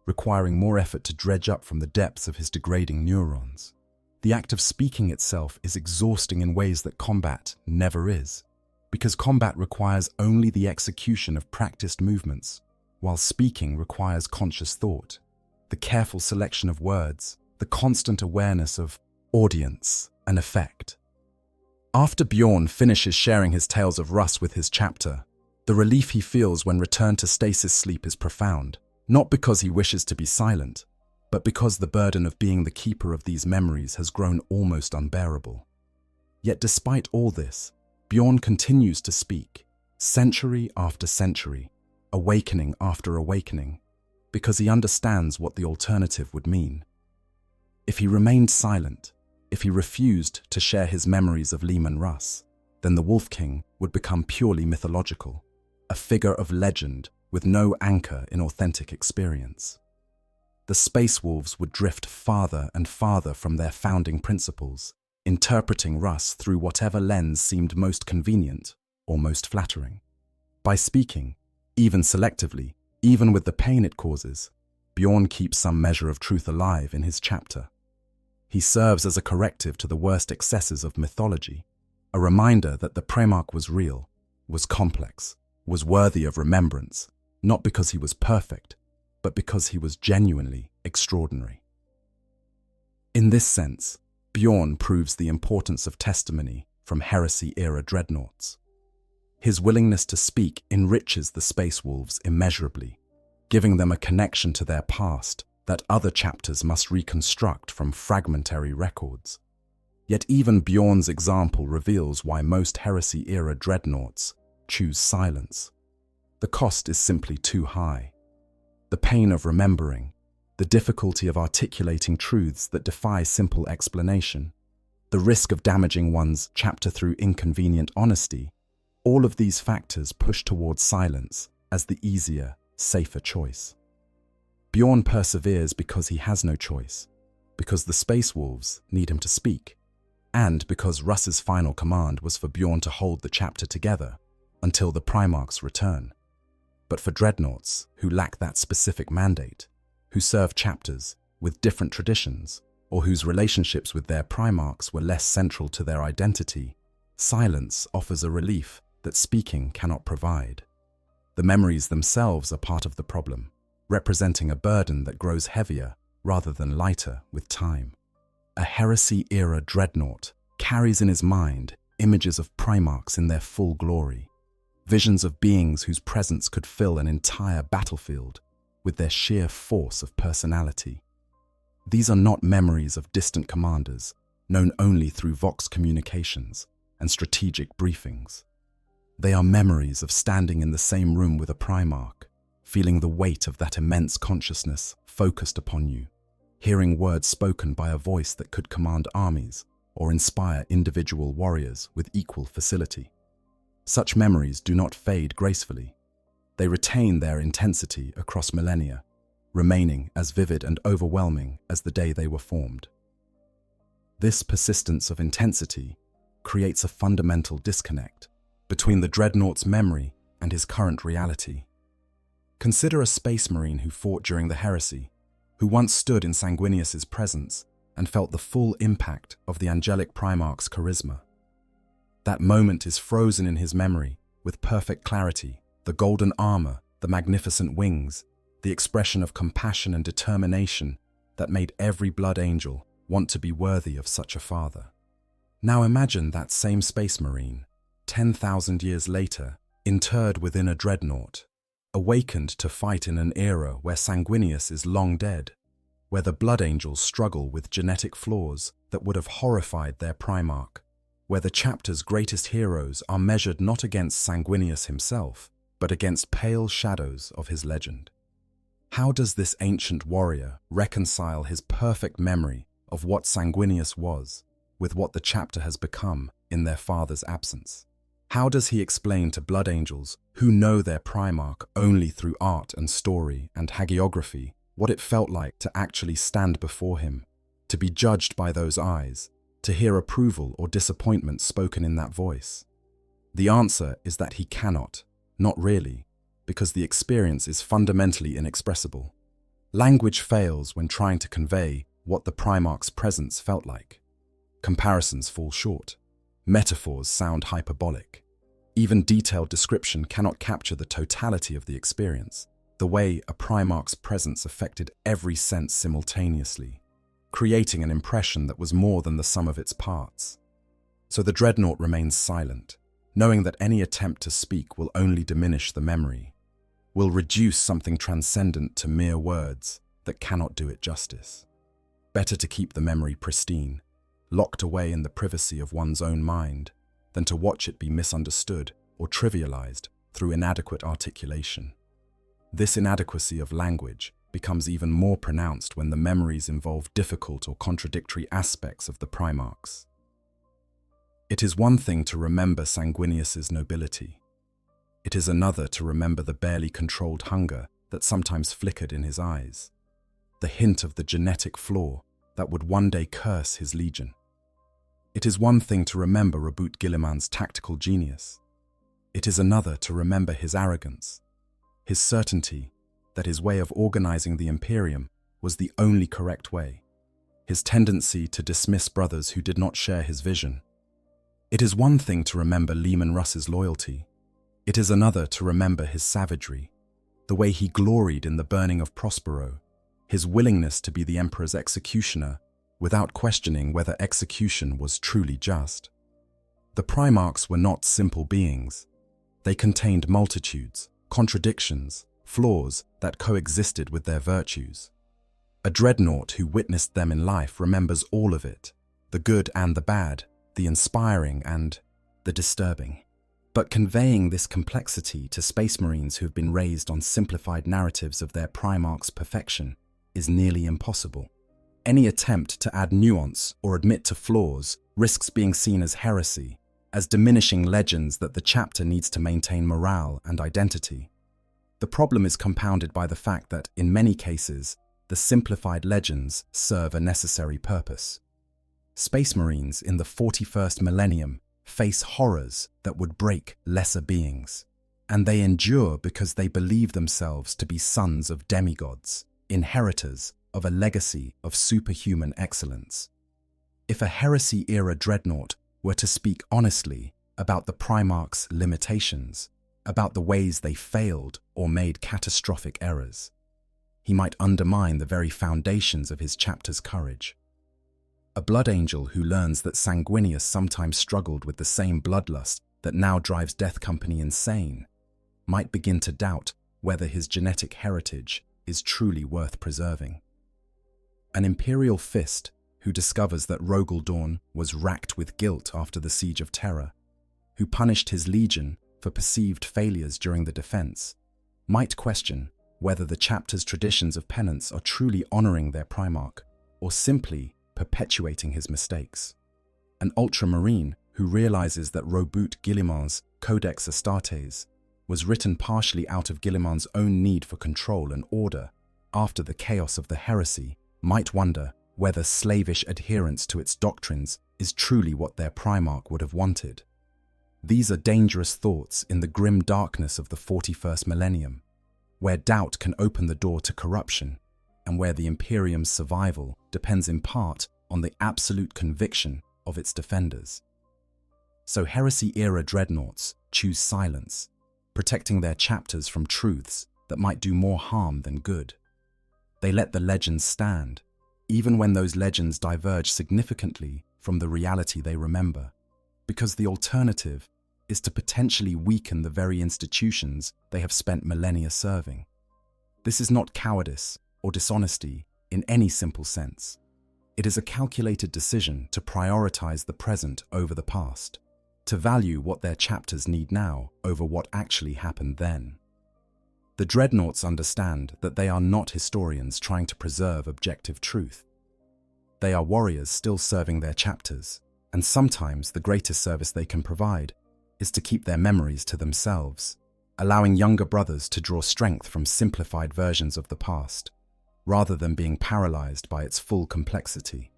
requiring more effort to dredge up from the depths of his degrading neurons. The act of speaking itself is exhausting in ways that combat never is, because combat requires only the execution of practiced movements, while speaking requires conscious thought, the careful selection of words, the constant awareness of audience and effect. After Bjorn finishes sharing his tales of Russ with his chapter, the relief he feels when returned to stasis sleep is profound, not because he wishes to be silent, but because the burden of being the keeper of these memories has grown almost unbearable. Yet despite all this, Bjorn continues to speak, century after century, awakening after awakening, because he understands what the alternative would mean. If he remained silent, if he refused to share his memories of Leman Russ, then the Wolf King would become purely mythological, a figure of legend with no anchor in authentic experience. The Space Wolves would drift farther and farther from their founding principles, interpreting Russ through whatever lens seemed most convenient or most flattering. By speaking, even selectively, even with the pain it causes, Bjorn keeps some measure of truth alive in his chapter. He serves as a corrective to the worst excesses of mythology, a reminder that the Primarch was real, was complex, was worthy of remembrance, not because he was perfect, but because he was genuinely extraordinary. In this sense, Bjorn proves the importance of testimony from Heresy-Era Dreadnoughts. His willingness to speak enriches the Space Wolves immeasurably, giving them a connection to their past that other chapters must reconstruct from fragmentary records. Yet even Bjorn's example reveals why most Heresy-Era Dreadnoughts choose silence. The cost is simply too high. The pain of remembering, the difficulty of articulating truths that defy simple explanation, the risk of damaging one's chapter through inconvenient honesty, all of these factors push towards silence as the easier, safer choice. Bjorn perseveres because he has no choice, because the Space Wolves need him to speak, and because Russ's final command was for Bjorn to hold the chapter together until the Primarchs return. But for dreadnoughts, who lack that specific mandate, who serve chapters with different traditions, or whose relationships with their Primarchs were less central to their identity, silence offers a relief that speaking cannot provide. The memories themselves are part of the problem, representing a burden that grows heavier rather than lighter with time. A Heresy-Era dreadnought carries in his mind images of Primarchs in their full glory, visions of beings whose presence could fill an entire battlefield with their sheer force of personality. These are not memories of distant commanders, known only through Vox communications and strategic briefings. They are memories of standing in the same room with a Primarch, feeling the weight of that immense consciousness focused upon you, hearing words spoken by a voice that could command armies or inspire individual warriors with equal facility. Such memories do not fade gracefully. They retain their intensity across millennia, remaining as vivid and overwhelming as the day they were formed. This persistence of intensity creates a fundamental disconnect between the dreadnought's memory and his current reality. Consider a space marine who fought during the Heresy, who once stood in Sanguinius's presence and felt the full impact of the angelic Primarch's charisma. That moment is frozen in his memory with perfect clarity: the golden armor, the magnificent wings, the expression of compassion and determination that made every blood angel want to be worthy of such a father. Now imagine that same space marine, 10,000 years later, interred within a dreadnought, awakened to fight in an era where Sanguinius is long dead, where the blood angels struggle with genetic flaws that would have horrified their Primarch, where the chapter's greatest heroes are measured not against Sanguinius himself, but against pale shadows of his legend. How does this ancient warrior reconcile his perfect memory of what Sanguinius was with what the chapter has become in their father's absence? How does he explain to blood angels who know their Primarch only through art and story and hagiography what it felt like to actually stand before him, to be judged by those eyes, to hear approval or disappointment spoken in that voice? The answer is that he cannot, not really, because the experience is fundamentally inexpressible. Language fails when trying to convey what the Primarch's presence felt like. Comparisons fall short. Metaphors sound hyperbolic. Even detailed description cannot capture the totality of the experience, the way a Primarch's presence affected every sense simultaneously, creating an impression that was more than the sum of its parts. So the dreadnought remains silent, knowing that any attempt to speak will only diminish the memory, will reduce something transcendent to mere words that cannot do it justice. Better to keep the memory pristine, locked away in the privacy of one's own mind, than to watch it be misunderstood or trivialized through inadequate articulation. This inadequacy of language becomes even more pronounced when the memories involve difficult or contradictory aspects of the Primarchs. It is one thing to remember Sanguinius's nobility. It is another to remember the barely controlled hunger that sometimes flickered in his eyes, the hint of the genetic flaw that would one day curse his legion. It is one thing to remember Rabut Guilliman's tactical genius. It is another to remember his arrogance, his certainty that his way of organizing the Imperium was the only correct way, his tendency to dismiss brothers who did not share his vision. It is one thing to remember Leman Russ's loyalty. It is another to remember his savagery, the way he gloried in the burning of Prospero, his willingness to be the Emperor's executioner without questioning whether execution was truly just. The Primarchs were not simple beings. They contained multitudes, contradictions, flaws that coexisted with their virtues. A dreadnought who witnessed them in life remembers all of it, the good and the bad, the inspiring and the disturbing. But conveying this complexity to space marines who have been raised on simplified narratives of their Primarch's perfection is nearly impossible. Any attempt to add nuance or admit to flaws risks being seen as heresy, as diminishing legends that the chapter needs to maintain morale and identity. The problem is compounded by the fact that, in many cases, the simplified legends serve a necessary purpose. Space Marines in the 41st millennium face horrors that would break lesser beings, And they endure because they believe themselves to be sons of demigods, inheritors of a legacy of superhuman excellence. If a Heresy-Era dreadnought were to speak honestly about the Primarchs' limitations, about the ways they failed or made catastrophic errors, he might undermine the very foundations of his chapter's courage. A blood angel who learns that Sanguinius sometimes struggled with the same bloodlust that now drives Death Company insane might begin to doubt whether his genetic heritage is truly worth preserving. An Imperial fist who discovers that Rogaldorn was racked with guilt after the Siege of Terra, who punished his legion for perceived failures during the defense, might question whether the chapter's traditions of penance are truly honoring their Primarch or simply perpetuating his mistakes. An Ultramarine who realizes that Roboute Guilliman's Codex Astartes was written partially out of Guilliman's own need for control and order after the chaos of the heresy might wonder whether slavish adherence to its doctrines is truly what their Primarch would have wanted. These are dangerous thoughts in the grim darkness of the 41st millennium, where doubt can open the door to corruption and where the Imperium's survival depends in part on the absolute conviction of its defenders. So Heresy-Era dreadnoughts choose silence, protecting their chapters from truths that might do more harm than good. They let the legends stand, even when those legends diverge significantly from the reality they remember, because the alternative is to potentially weaken the very institutions they have spent millennia serving. This is not cowardice or dishonesty in any simple sense. It is a calculated decision to prioritize the present over the past, to value what their chapters need now over what actually happened then. The Dreadnoughts understand that they are not historians trying to preserve objective truth. They are warriors still serving their chapters, and sometimes the greatest service they can provide is to keep their memories to themselves, allowing younger brothers to draw strength from simplified versions of the past, rather than being paralyzed by its full complexity.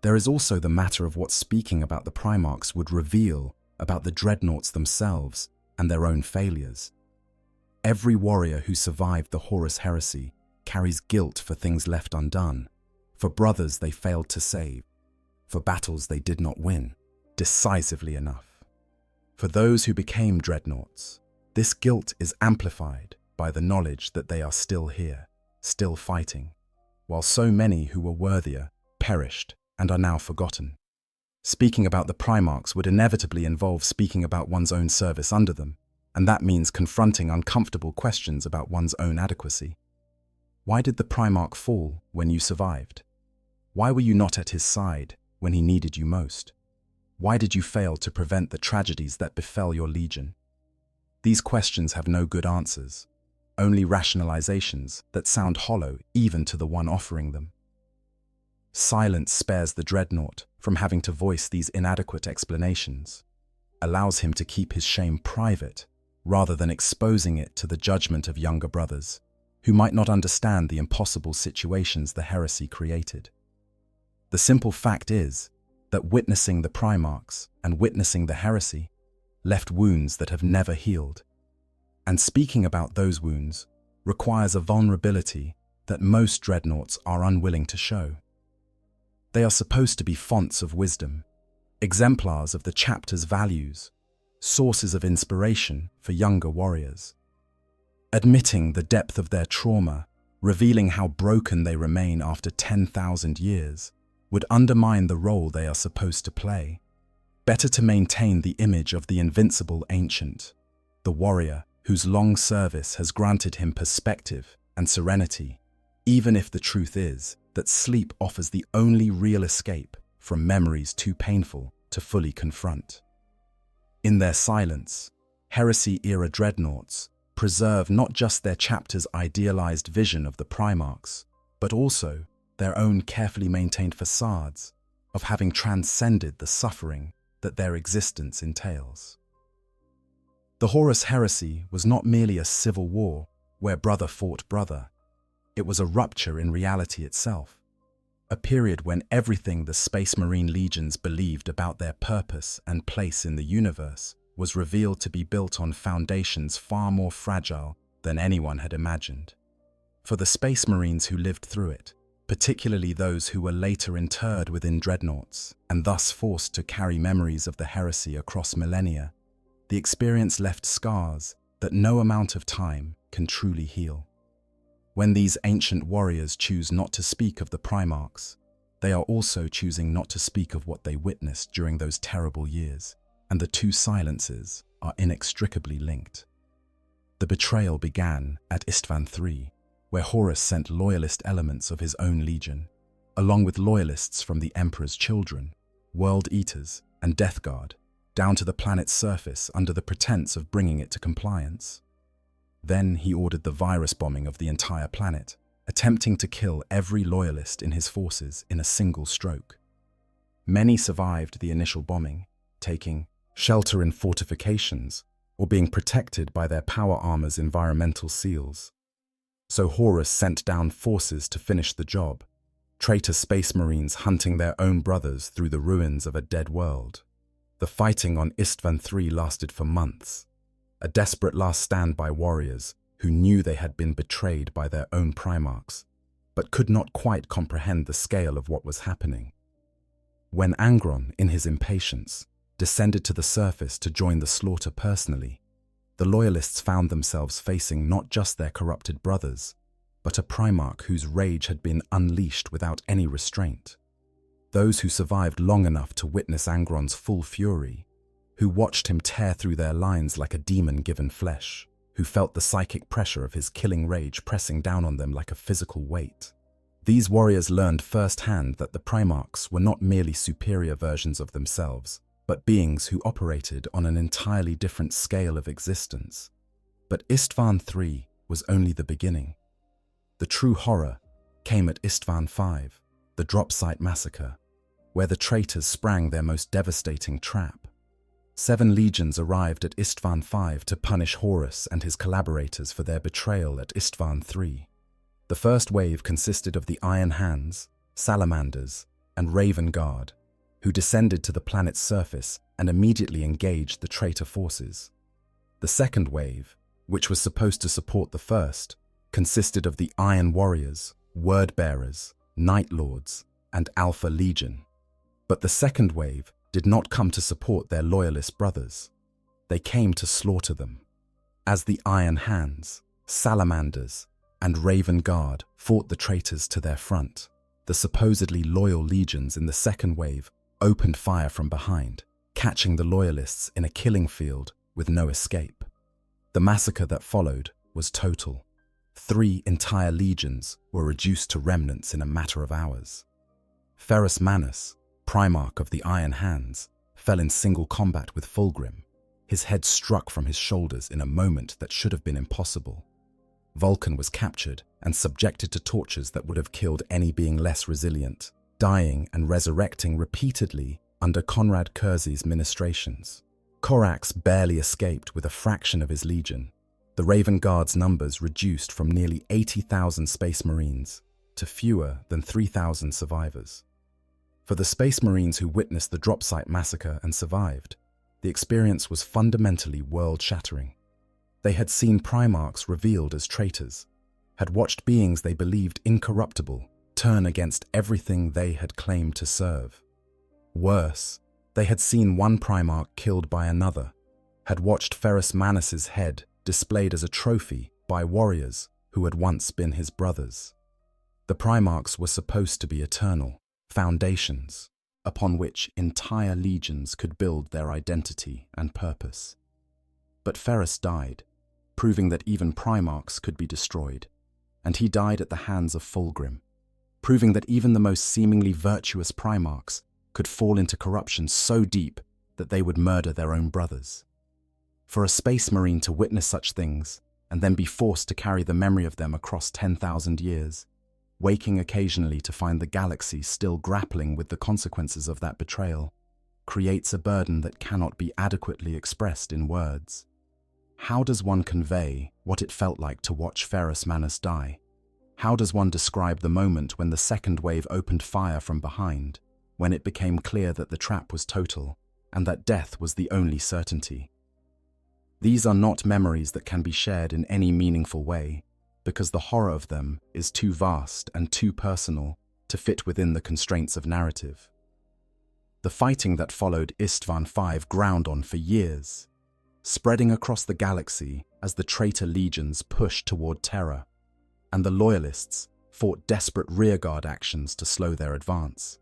There is also the matter of what speaking about the Primarchs would reveal about the Dreadnoughts themselves and their own failures. Every warrior who survived the Horus Heresy carries guilt for things left undone, for brothers they failed to save, for battles they did not win decisively enough. For those who became Dreadnoughts, this guilt is amplified by the knowledge that they are still here, still fighting, while so many who were worthier perished and are now forgotten. Speaking about the Primarchs would inevitably involve speaking about one's own service under them, and that means confronting uncomfortable questions about one's own adequacy. Why did the Primarch fall when you survived? Why were you not at his side when he needed you most? Why did you fail to prevent the tragedies that befell your legion? These questions have no good answers, only rationalizations that sound hollow even to the one offering them. Silence spares the Dreadnought from having to voice these inadequate explanations, allows him to keep his shame private rather than exposing it to the judgment of younger brothers who might not understand the impossible situations the heresy created. The simple fact is that witnessing the Primarchs and witnessing the heresy left wounds that have never healed, and speaking about those wounds requires a vulnerability that most Dreadnoughts are unwilling to show. They are supposed to be fonts of wisdom, exemplars of the chapter's values, sources of inspiration for younger warriors. Admitting the depth of their trauma, revealing how broken they remain after 10,000 years, would undermine the role they are supposed to play. Better to maintain the image of the invincible ancient, the warrior whose long service has granted him perspective and serenity, even if the truth is that sleep offers the only real escape from memories too painful to fully confront. In their silence, Heresy-Era Dreadnoughts preserve not just their chapter's idealized vision of the Primarchs, but also their own carefully maintained facades of having transcended the suffering that their existence entails. The Horus Heresy was not merely a civil war where brother fought brother. It was a rupture in reality itself, a period when everything the Space Marine legions believed about their purpose and place in the universe was revealed to be built on foundations far more fragile than anyone had imagined. For the Space Marines who lived through it, particularly those who were later interred within Dreadnoughts and thus forced to carry memories of the heresy across millennia, the experience left scars that no amount of time can truly heal. When these ancient warriors choose not to speak of the Primarchs, they are also choosing not to speak of what they witnessed during those terrible years, and the two silences are inextricably linked. The betrayal began at Istvan III, where Horus sent loyalist elements of his own legion, along with loyalists from the Emperor's Children, World Eaters, and Death Guard, down to the planet's surface under the pretense of bringing it to compliance. Then he ordered the virus bombing of the entire planet, attempting to kill every loyalist in his forces in a single stroke. Many survived the initial bombing, taking shelter in fortifications or being protected by their power armor's environmental seals. So Horus sent down forces to finish the job, traitor Space Marines hunting their own brothers through the ruins of a dead world. The fighting on Istvan III lasted for months, a desperate last stand by warriors who knew they had been betrayed by their own Primarchs, but could not quite comprehend the scale of what was happening. When Angron, in his impatience, descended to the surface to join the slaughter personally, the Loyalists found themselves facing not just their corrupted brothers, but a Primarch whose rage had been unleashed without any restraint. Those who survived long enough to witness Angron's full fury, who watched him tear through their lines like a demon given flesh, who felt the psychic pressure of his killing rage pressing down on them like a physical weight. These warriors learned firsthand that the Primarchs were not merely superior versions of themselves, but beings who operated on an entirely different scale of existence. But Istvan III was only the beginning. The true horror came at Istvan V, the drop site massacre, where the traitors sprang their most devastating trap. 7 legions arrived at Istvan V to punish Horus and his collaborators for their betrayal at Istvan III. The first wave consisted of the Iron Hands, Salamanders, and Raven Guard, who descended to the planet's surface and immediately engaged the traitor forces. The second wave, which was supposed to support the first, consisted of the Iron Warriors, Word-Bearers, Night Lords, and Alpha Legion. But the second wave did not come to support their loyalist brothers. They came to slaughter them. As the Iron Hands, Salamanders, and Raven Guard fought the traitors to their front, the supposedly loyal legions in the second wave opened fire from behind, catching the loyalists in a killing field with no escape. The massacre that followed was total. 3 entire legions were reduced to remnants in a matter of hours. Ferrus Manus, Primarch of the Iron Hands, fell in single combat with Fulgrim, his head struck from his shoulders in a moment that should have been impossible. Vulcan was captured and subjected to tortures that would have killed any being less resilient, dying and resurrecting repeatedly under Conrad Kersey's ministrations. Korax barely escaped with a fraction of his legion. The Raven Guard's numbers reduced from nearly 80,000 Space Marines to fewer than 3,000 survivors. For the Space Marines who witnessed the drop site massacre and survived, the experience was fundamentally world-shattering. They had seen Primarchs revealed as traitors, had watched beings they believed incorruptible turn against everything they had claimed to serve. Worse, they had seen one Primarch killed by another, had watched Ferrus Manus's head displayed as a trophy by warriors who had once been his brothers. The Primarchs were supposed to be eternal foundations upon which entire legions could build their identity and purpose. But Ferrus died, proving that even Primarchs could be destroyed, and he died at the hands of Fulgrim, proving that even the most seemingly virtuous Primarchs could fall into corruption so deep that they would murder their own brothers. For a Space Marine to witness such things and then be forced to carry the memory of them across 10,000 years, waking occasionally to find the galaxy still grappling with the consequences of that betrayal, creates a burden that cannot be adequately expressed in words. How does one convey what it felt like to watch Ferrus Manus die? How does one describe the moment when the second wave opened fire from behind, when it became clear that the trap was total and that death was the only certainty? These are not memories that can be shared in any meaningful way, because the horror of them is too vast and too personal to fit within the constraints of narrative. The fighting that followed Istvan V ground on for years, spreading across the galaxy as the traitor legions pushed toward Terra, and the Loyalists fought desperate rearguard actions to slow their advance.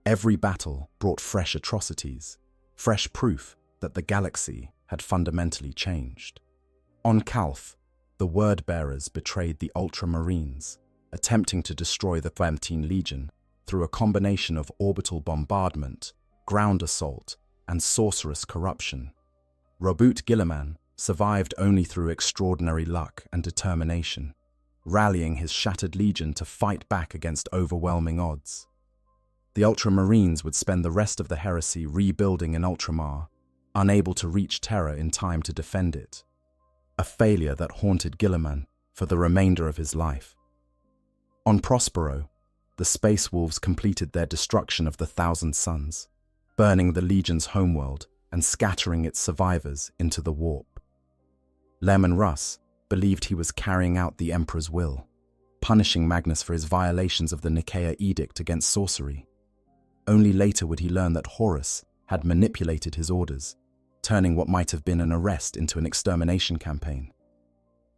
Every battle brought fresh atrocities, fresh proof that the galaxy had fundamentally changed. On Calth, the word-bearers betrayed the Ultramarines, attempting to destroy the 13 Legion through a combination of orbital bombardment, ground assault, and sorcerous corruption. Robert Guilliman survived only through extraordinary luck and determination, rallying his shattered legion to fight back against overwhelming odds. The Ultramarines would spend the rest of the heresy rebuilding in Ultramar, unable to reach Terra in time to defend it, a failure that haunted Guilliman for the remainder of his life. On Prospero, the Space Wolves completed their destruction of the Thousand Suns, burning the Legion's homeworld and scattering its survivors into the warp. Lemon Russ believed he was carrying out the Emperor's will, punishing Magnus for his violations of the Nicaea Edict against sorcery. Only later would he learn that Horus had manipulated his orders, turning what might have been an arrest into an extermination campaign.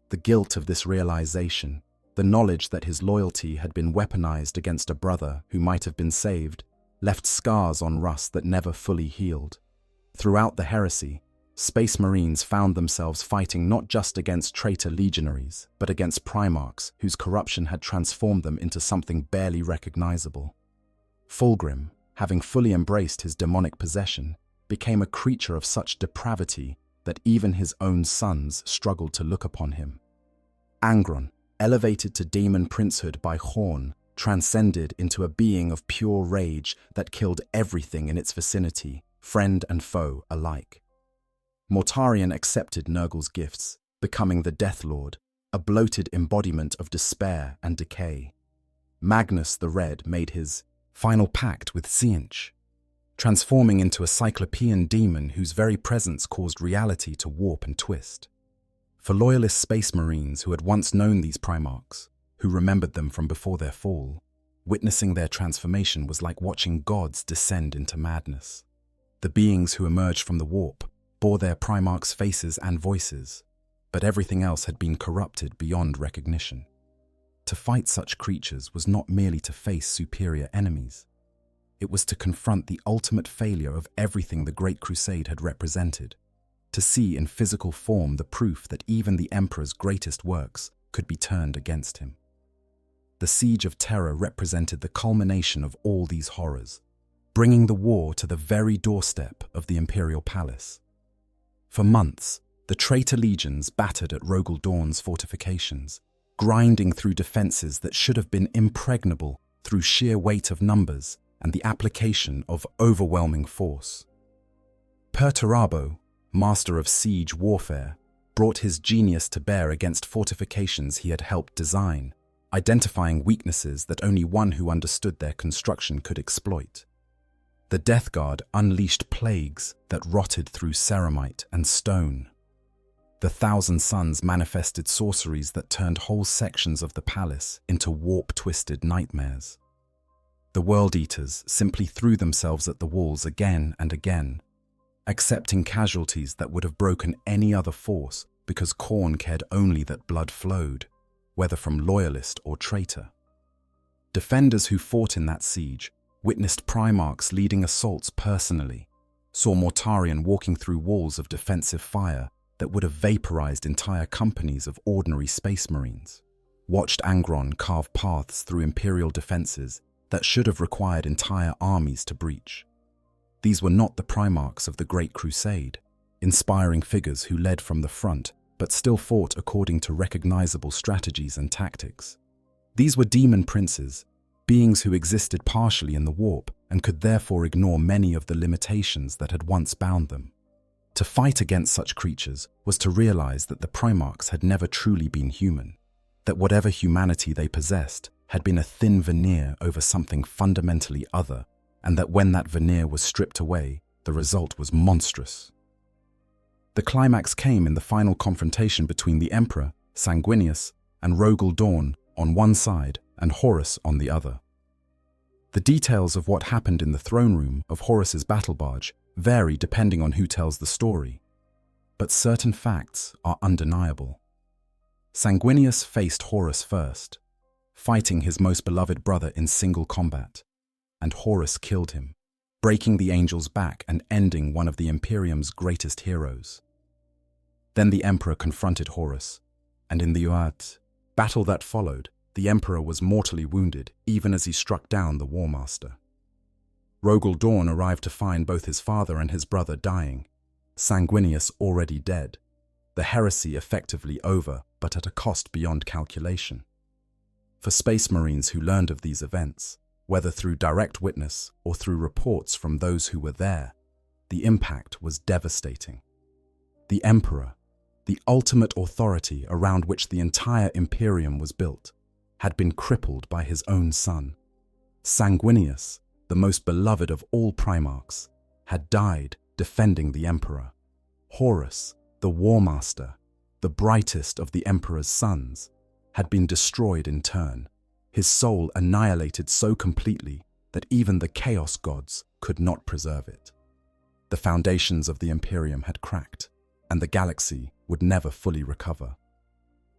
The guilt of this realization, the knowledge that his loyalty had been weaponized against a brother who might have been saved, left scars on Russ that never fully healed. Throughout the heresy, Space Marines found themselves fighting not just against traitor legionaries, but against Primarchs whose corruption had transformed them into something barely recognizable. Fulgrim, having fully embraced his demonic possession, became a creature of such depravity that even his own sons struggled to look upon him. Angron, elevated to demon princehood by Horn, transcended into a being of pure rage that killed everything in its vicinity, friend and foe alike. Mortarion accepted Nurgle's gifts, becoming the Death Lord, a bloated embodiment of despair and decay. Magnus the Red made his final pact with Tzeentch, transforming into a cyclopean demon whose very presence caused reality to warp and twist. For loyalist Space Marines who had once known these Primarchs, who remembered them from before their fall, witnessing their transformation was like watching gods descend into madness. The beings who emerged from the warp bore their Primarchs' faces and voices, but everything else had been corrupted beyond recognition. To fight such creatures was not merely to face superior enemies. It was to confront the ultimate failure of everything the Great Crusade had represented, to see in physical form the proof that even the Emperor's greatest works could be turned against him. The Siege of Terra represented the culmination of all these horrors, bringing the war to the very doorstep of the Imperial Palace. For months, the traitor legions battered at Rogel Dawn's fortifications, grinding through defenses that should have been impregnable through sheer weight of numbers and the application of overwhelming force. Perturabo, master of siege warfare, brought his genius to bear against fortifications he had helped design, identifying weaknesses that only one who understood their construction could exploit. The Death Guard unleashed plagues that rotted through ceramite and stone. The Thousand Suns manifested sorceries that turned whole sections of the palace into warp-twisted nightmares. The World Eaters simply threw themselves at the walls again and again, accepting casualties that would have broken any other force because Khorne cared only that blood flowed, whether from loyalist or traitor. Defenders who fought in that siege witnessed Primarchs leading assaults personally, saw Mortarion walking through walls of defensive fire that would have vaporized entire companies of ordinary Space Marines, watched Angron carve paths through Imperial defenses that should have required entire armies to breach. These were not the Primarchs of the Great Crusade, inspiring figures who led from the front but still fought according to recognizable strategies and tactics. These were demon princes, beings who existed partially in the warp and could therefore ignore many of the limitations that had once bound them. To fight against such creatures was to realize that the Primarchs had never truly been human, that whatever humanity they possessed had been a thin veneer over something fundamentally other, and that when that veneer was stripped away, the result was monstrous. The climax came in the final confrontation between the Emperor, Sanguinius, and Rogel Dawn on one side and Horus on the other. The details of what happened in the throne room of Horus's battle barge vary depending on who tells the story, but certain facts are undeniable. Sanguinius faced Horus first, fighting his most beloved brother in single combat, and Horus killed him, breaking the angel's back and ending one of the Imperium's greatest heroes. Then the Emperor confronted Horus, and in the battle that followed, the Emperor was mortally wounded even as he struck down the War Master. Rogel Dawn arrived to find both his father and his brother dying, Sanguinius already dead, the heresy effectively over but at a cost beyond calculation. For Space Marines who learned of these events, whether through direct witness or through reports from those who were there, the impact was devastating. The Emperor, the ultimate authority around which the entire Imperium was built, had been crippled by his own son. Sanguinius, the most beloved of all Primarchs, had died defending the Emperor. Horus, the War Master, the brightest of the Emperor's sons, had been destroyed in turn, his soul annihilated so completely that even the Chaos Gods could not preserve it. The foundations of the Imperium had cracked, and the galaxy would never fully recover.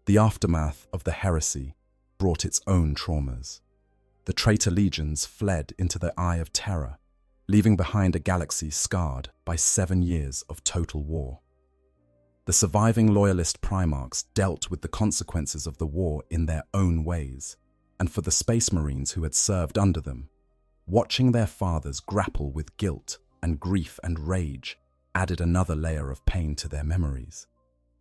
The aftermath of the heresy brought its own traumas. The traitor legions fled into the Eye of Terror, leaving behind a galaxy scarred by 7 years of total war. The surviving loyalist Primarchs dealt with the consequences of the war in their own ways, and for the Space Marines who had served under them, watching their fathers grapple with guilt and grief and rage added another layer of pain to their memories.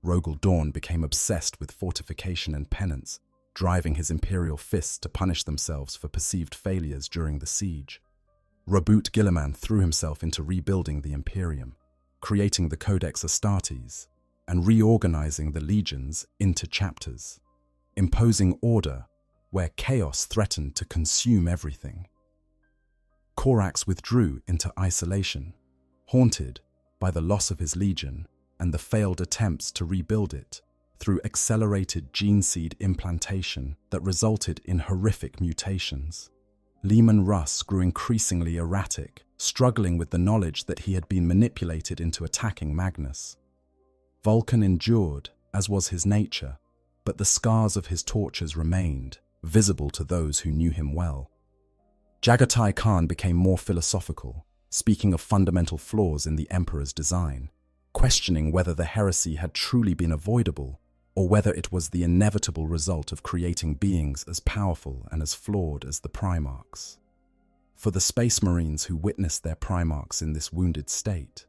Rogel Dawn became obsessed with fortification and penance, driving his imperial fists to punish themselves for perceived failures during the siege. Rabut Guilliman threw himself into rebuilding the Imperium, creating the Codex Astartes, and reorganizing the legions into chapters, imposing order where chaos threatened to consume everything. Corax withdrew into isolation, haunted by the loss of his legion and the failed attempts to rebuild it through accelerated gene seed implantation that resulted in horrific mutations. Leman Russ grew increasingly erratic, struggling with the knowledge that he had been manipulated into attacking Magnus. Vulcan endured, as was his nature, but the scars of his tortures remained, visible to those who knew him well. Jagatai Khan became more philosophical, speaking of fundamental flaws in the Emperor's design, questioning whether the heresy had truly been avoidable or whether it was the inevitable result of creating beings as powerful and as flawed as the Primarchs. For the Space Marines who witnessed their Primarchs in this wounded state,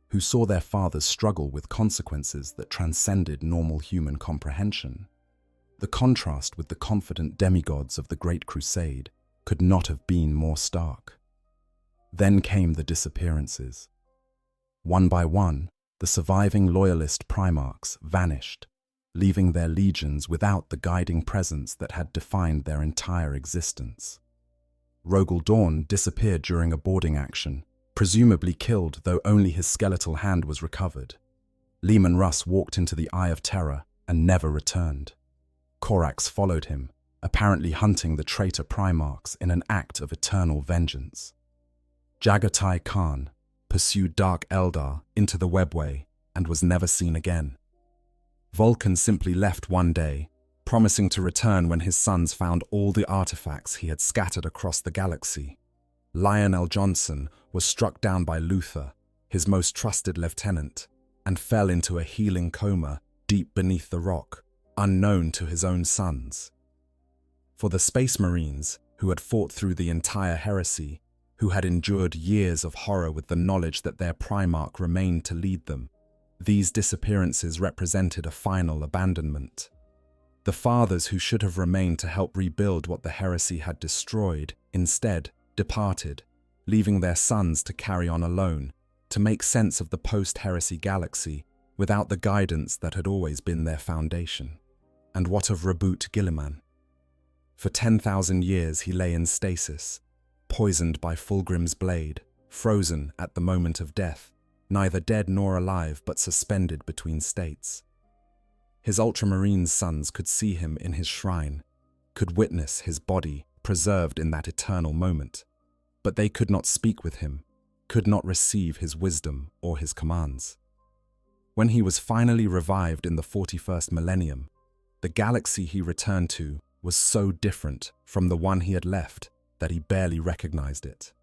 who saw their fathers struggle with consequences that transcended normal human comprehension, the contrast with the confident demigods of the Great Crusade could not have been more stark. Then came the disappearances. One by one, the surviving loyalist Primarchs vanished, leaving their legions without the guiding presence that had defined their entire existence. Rogel Dawn disappeared during a boarding action, presumably killed though only his skeletal hand was recovered. Leman Russ walked into the Eye of Terror and never returned. Corax followed him, apparently hunting the traitor Primarchs in an act of eternal vengeance. Jagatai Khan pursued Dark Eldar into the webway and was never seen again. Vulcan simply left one day, promising to return when his sons found all the artifacts he had scattered across the galaxy. Lionel Johnson was struck down by Luther, his most trusted lieutenant, and fell into a healing coma deep beneath the rock, unknown to his own sons. For the Space Marines, who had fought through the entire heresy, who had endured years of horror with the knowledge that their Primarch remained to lead them, these disappearances represented a final abandonment. The fathers who should have remained to help rebuild what the heresy had destroyed, instead departed, leaving their sons to carry on alone, to make sense of the post-heresy galaxy without the guidance that had always been their foundation. And what of Rabut Guilliman? For 10,000 years he lay in stasis, poisoned by Fulgrim's blade, frozen at the moment of death, neither dead nor alive but suspended between states. His ultramarine sons could see him in his shrine, could witness his body preserved in that eternal moment, but they could not speak with him, could not receive his wisdom or his commands. When he was finally revived in the 41st millennium, the galaxy he returned to was so different from the one he had left that he barely recognized it.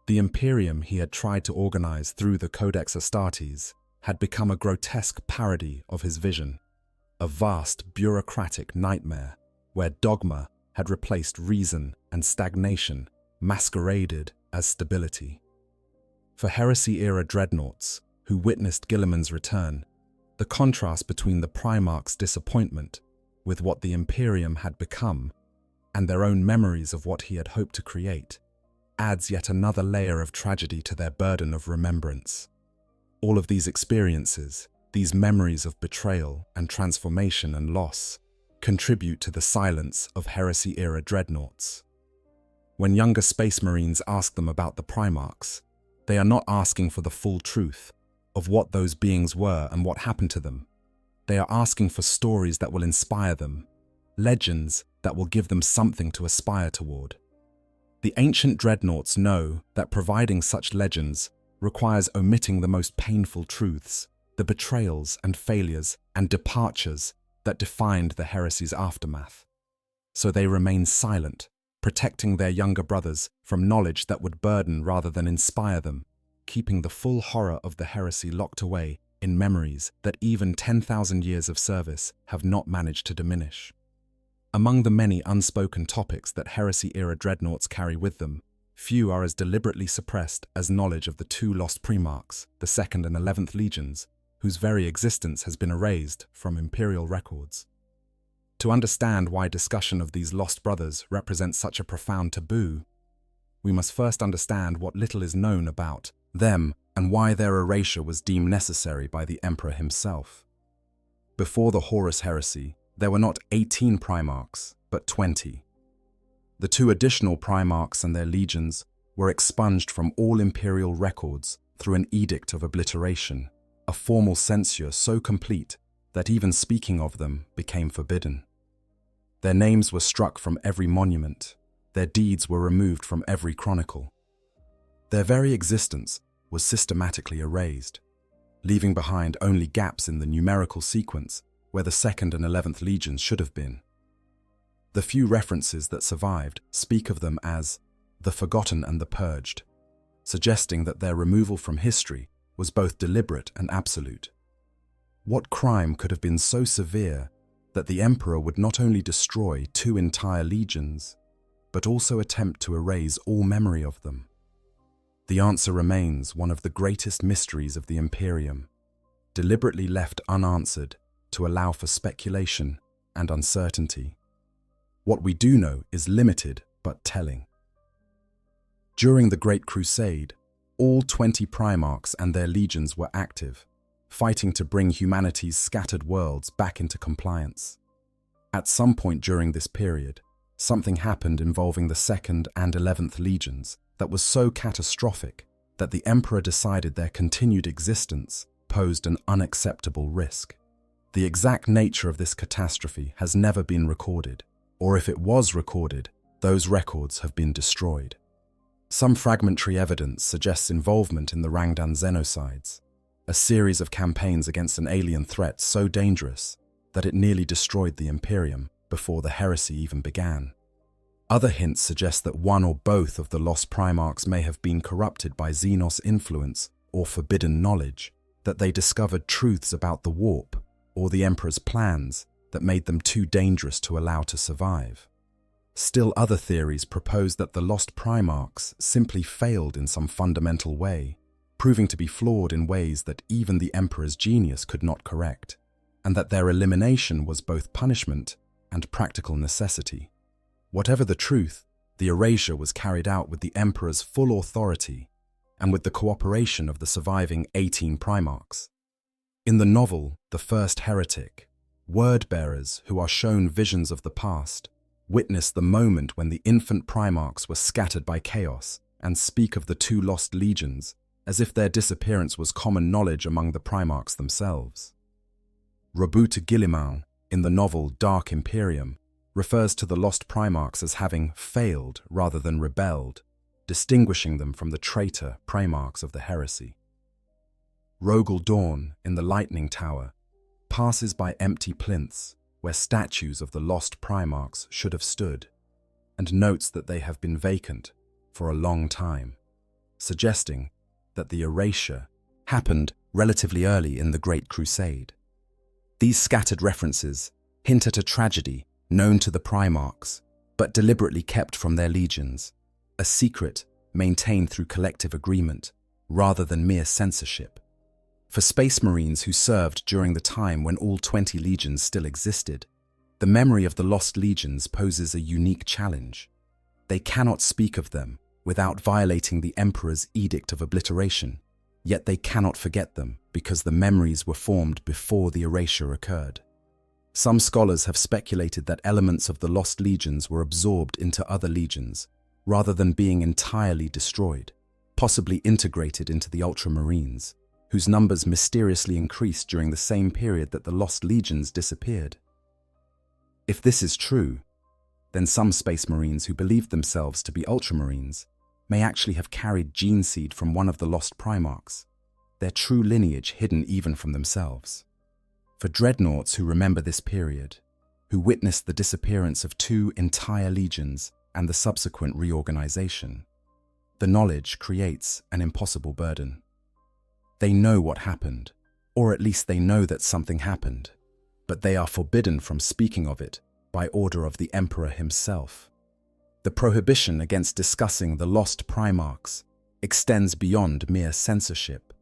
The Imperium he had tried to organize through the Codex Astartes had become a grotesque parody of his vision, a vast bureaucratic nightmare where dogma had replaced reason and stagnation masqueraded as stability. For Heresy-Era Dreadnoughts, who witnessed Guilliman's return, the contrast between the Primarchs' disappointment with what the Imperium had become and their own memories of what he had hoped to create adds yet another layer of tragedy to their burden of remembrance. All of these experiences, these memories of betrayal and transformation and loss, contribute to the silence of Heresy-Era Dreadnoughts. When younger Space Marines ask them about the Primarchs, they are not asking for the full truth of what those beings were and what happened to them. They are asking for stories that will inspire them, legends that will give them something to aspire toward. The ancient Dreadnoughts know that providing such legends requires omitting the most painful truths, the betrayals and failures and departures that defined the heresy's aftermath. So they remain silent, protecting their younger brothers from knowledge that would burden rather than inspire them, keeping the full horror of the heresy locked away in memories that even 10,000 years of service have not managed to diminish. Among the many unspoken topics that Heresy-Era Dreadnoughts carry with them, few are as deliberately suppressed as knowledge of the two lost Primarchs, the 2nd and 11th Legions, whose very existence has been erased from Imperial records. To understand why discussion of these lost brothers represents such a profound taboo, we must first understand what little is known about them and why their erasure was deemed necessary by the Emperor himself. Before the Horus Heresy, there were not 18 Primarchs, but 20. The two additional Primarchs and their legions were expunged from all Imperial records through an edict of obliteration, a formal censure so complete that even speaking of them became forbidden. Their names were struck from every monument, their deeds were removed from every chronicle. Their very existence was systematically erased, leaving behind only gaps in the numerical sequence where the 2nd and 11th Legions should have been. The few references that survived speak of them as the Forgotten and the Purged, suggesting that their removal from history was both deliberate and absolute. What crime could have been so severe that the Emperor would not only destroy two entire legions, but also attempt to erase all memory of them? The answer remains one of the greatest mysteries of the Imperium, deliberately left unanswered to allow for speculation and uncertainty. What we do know is limited but telling. During the Great Crusade, all 20 Primarchs and their legions were active, fighting to bring humanity's scattered worlds back into compliance. At some point during this period, something happened involving the 2nd and 11th Legions that was so catastrophic that the Emperor decided their continued existence posed an unacceptable risk. The exact nature of this catastrophe has never been recorded, or if it was recorded, those records have been destroyed. Some fragmentary evidence suggests involvement in the Rangdan genocides, a series of campaigns against an alien threat so dangerous that it nearly destroyed the Imperium before the heresy even began. Other hints suggest that one or both of the lost Primarchs may have been corrupted by Xenos influence or forbidden knowledge, that they discovered truths about the warp or the Emperor's plans that made them too dangerous to allow to survive. Still other theories propose that the lost Primarchs simply failed in some fundamental way, proving to be flawed in ways that even the Emperor's genius could not correct, and that their elimination was both punishment and practical necessity. Whatever the truth, the erasure was carried out with the Emperor's full authority and with the cooperation of the surviving 18 Primarchs. In the novel, The First Heretic, word-bearers who are shown visions of the past witness the moment when the infant Primarchs were scattered by chaos and speak of the two lost legions as if their disappearance was common knowledge among the Primarchs themselves. Roberto Guillemot, in the novel Dark Imperium, refers to the lost Primarchs as having failed rather than rebelled, distinguishing them from the traitor Primarchs of the Heresy. Rogel Dawn, in the Lightning Tower, passes by empty plinths where statues of the lost Primarchs should have stood, and notes that they have been vacant for a long time, suggesting that the erasure happened relatively early in the Great Crusade. These scattered references hint at a tragedy known to the Primarchs, but deliberately kept from their legions, a secret maintained through collective agreement rather than mere censorship. For Space Marines who served during the time when all 20 legions still existed, the memory of the lost legions poses a unique challenge. They cannot speak of them without violating the Emperor's edict of obliteration, yet they cannot forget them because the memories were formed before the erasure occurred. Some scholars have speculated that elements of the lost legions were absorbed into other legions, rather than being entirely destroyed, possibly integrated into the Ultramarines, whose numbers mysteriously increased during the same period that the lost legions disappeared. If this is true, then some Space Marines who believed themselves to be Ultramarines may actually have carried gene seed from one of the lost Primarchs, their true lineage hidden even from themselves. For Dreadnoughts who remember this period, who witnessed the disappearance of 2 entire legions and the subsequent reorganization, the knowledge creates an impossible burden. They know what happened, or at least they know that something happened, but they are forbidden from speaking of it by order of the Emperor himself. The prohibition against discussing the lost Primarchs extends beyond mere censorship.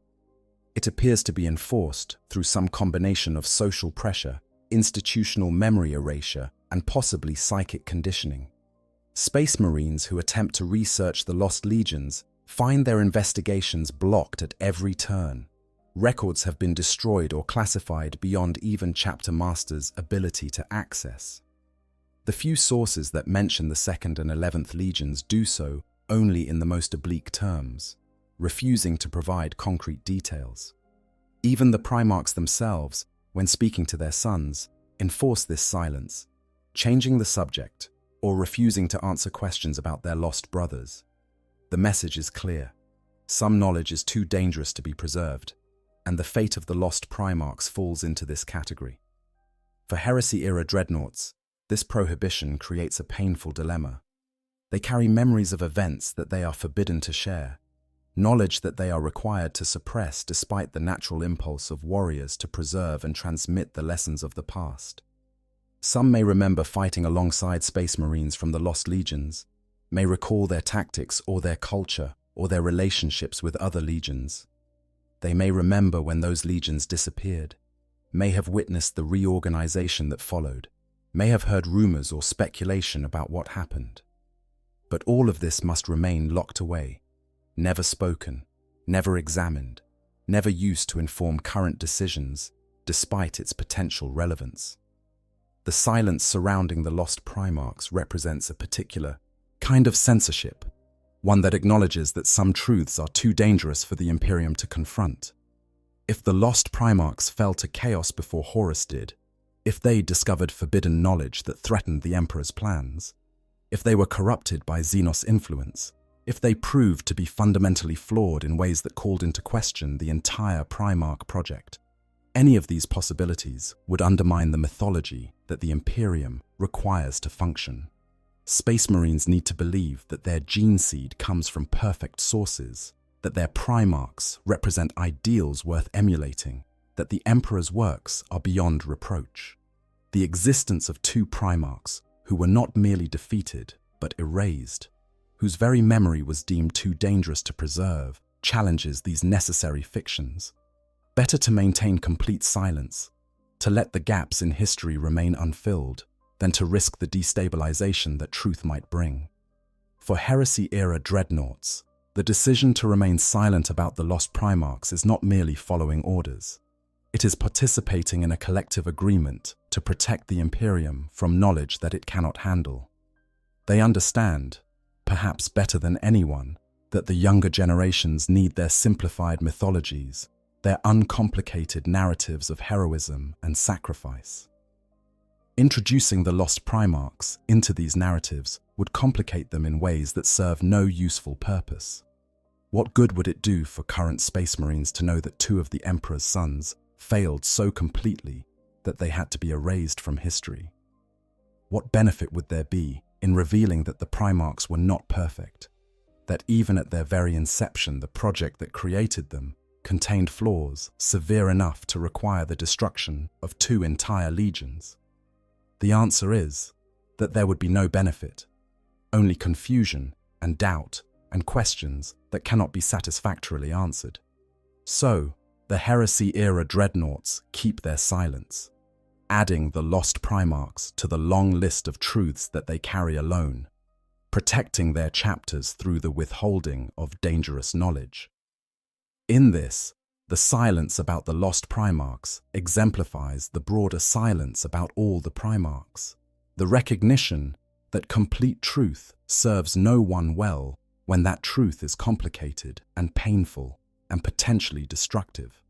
It appears to be enforced through some combination of social pressure, institutional memory erasure, and possibly psychic conditioning. Space Marines who attempt to research the lost legions find their investigations blocked at every turn. Records have been destroyed or classified beyond even chapter masters' ability to access. The few sources that mention the 2nd and 11th legions do so only in the most oblique terms, refusing to provide concrete details. Even the Primarchs themselves, when speaking to their sons, enforce this silence, changing the subject or refusing to answer questions about their lost brothers. The message is clear. Some knowledge is too dangerous to be preserved, and the fate of the lost Primarchs falls into this category. For Heresy-Era Dreadnoughts, this prohibition creates a painful dilemma. They carry memories of events that they are forbidden to share, knowledge that they are required to suppress despite the natural impulse of warriors to preserve and transmit the lessons of the past. Some may remember fighting alongside Space Marines from the Lost Legions, may recall their tactics or their culture or their relationships with other legions. They may remember when those legions disappeared, may have witnessed the reorganization that followed, may have heard rumors or speculation about what happened. But all of this must remain locked away, never spoken, never examined, never used to inform current decisions, despite its potential relevance. The silence surrounding the lost Primarchs represents a particular kind of censorship, one that acknowledges that some truths are too dangerous for the Imperium to confront. If the lost Primarchs fell to chaos before Horus did, if they discovered forbidden knowledge that threatened the Emperor's plans, if they were corrupted by Xenos influence, if they proved to be fundamentally flawed in ways that called into question the entire Primarch project, any of these possibilities would undermine the mythology that the Imperium requires to function. Space Marines need to believe that their gene seed comes from perfect sources, that their Primarchs represent ideals worth emulating, that the Emperor's works are beyond reproach. The existence of 2 Primarchs who were not merely defeated but erased, whose very memory was deemed too dangerous to preserve, challenges these necessary fictions. Better to maintain complete silence, to let the gaps in history remain unfilled, than to risk the destabilization that truth might bring. For Heresy-Era Dreadnoughts, the decision to remain silent about the lost Primarchs is not merely following orders. It is participating in a collective agreement to protect the Imperium from knowledge that it cannot handle. They understand, perhaps better than anyone, that the younger generations need their simplified mythologies, their uncomplicated narratives of heroism and sacrifice. Introducing the lost Primarchs into these narratives would complicate them in ways that serve no useful purpose. What good would it do for current Space Marines to know that two of the Emperor's sons failed so completely that they had to be erased from history? What benefit would there be in revealing that the Primarchs were not perfect, that even at their very inception the project that created them contained flaws severe enough to require the destruction of two entire legions? The answer is that there would be no benefit, only confusion and doubt and questions that cannot be satisfactorily answered. So, the Heresy-Era Dreadnoughts keep their silence, adding the lost Primarchs to the long list of truths that they carry alone, protecting their chapters through the withholding of dangerous knowledge. In this, the silence about the lost Primarchs exemplifies the broader silence about all the Primarchs, the recognition that complete truth serves no one well when that truth is complicated and painful and potentially destructive.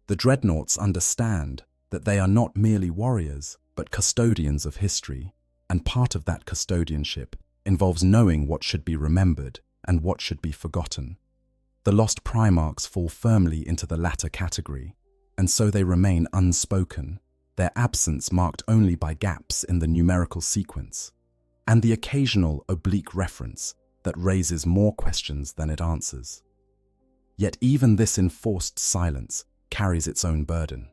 The Dreadnoughts understand that they are not merely warriors, but custodians of history, and part of that custodianship involves knowing what should be remembered and what should be forgotten. The lost Primarchs fall firmly into the latter category, and so they remain unspoken, their absence marked only by gaps in the numerical sequence, and the occasional oblique reference that raises more questions than it answers. Yet even this enforced silence carries its own burden.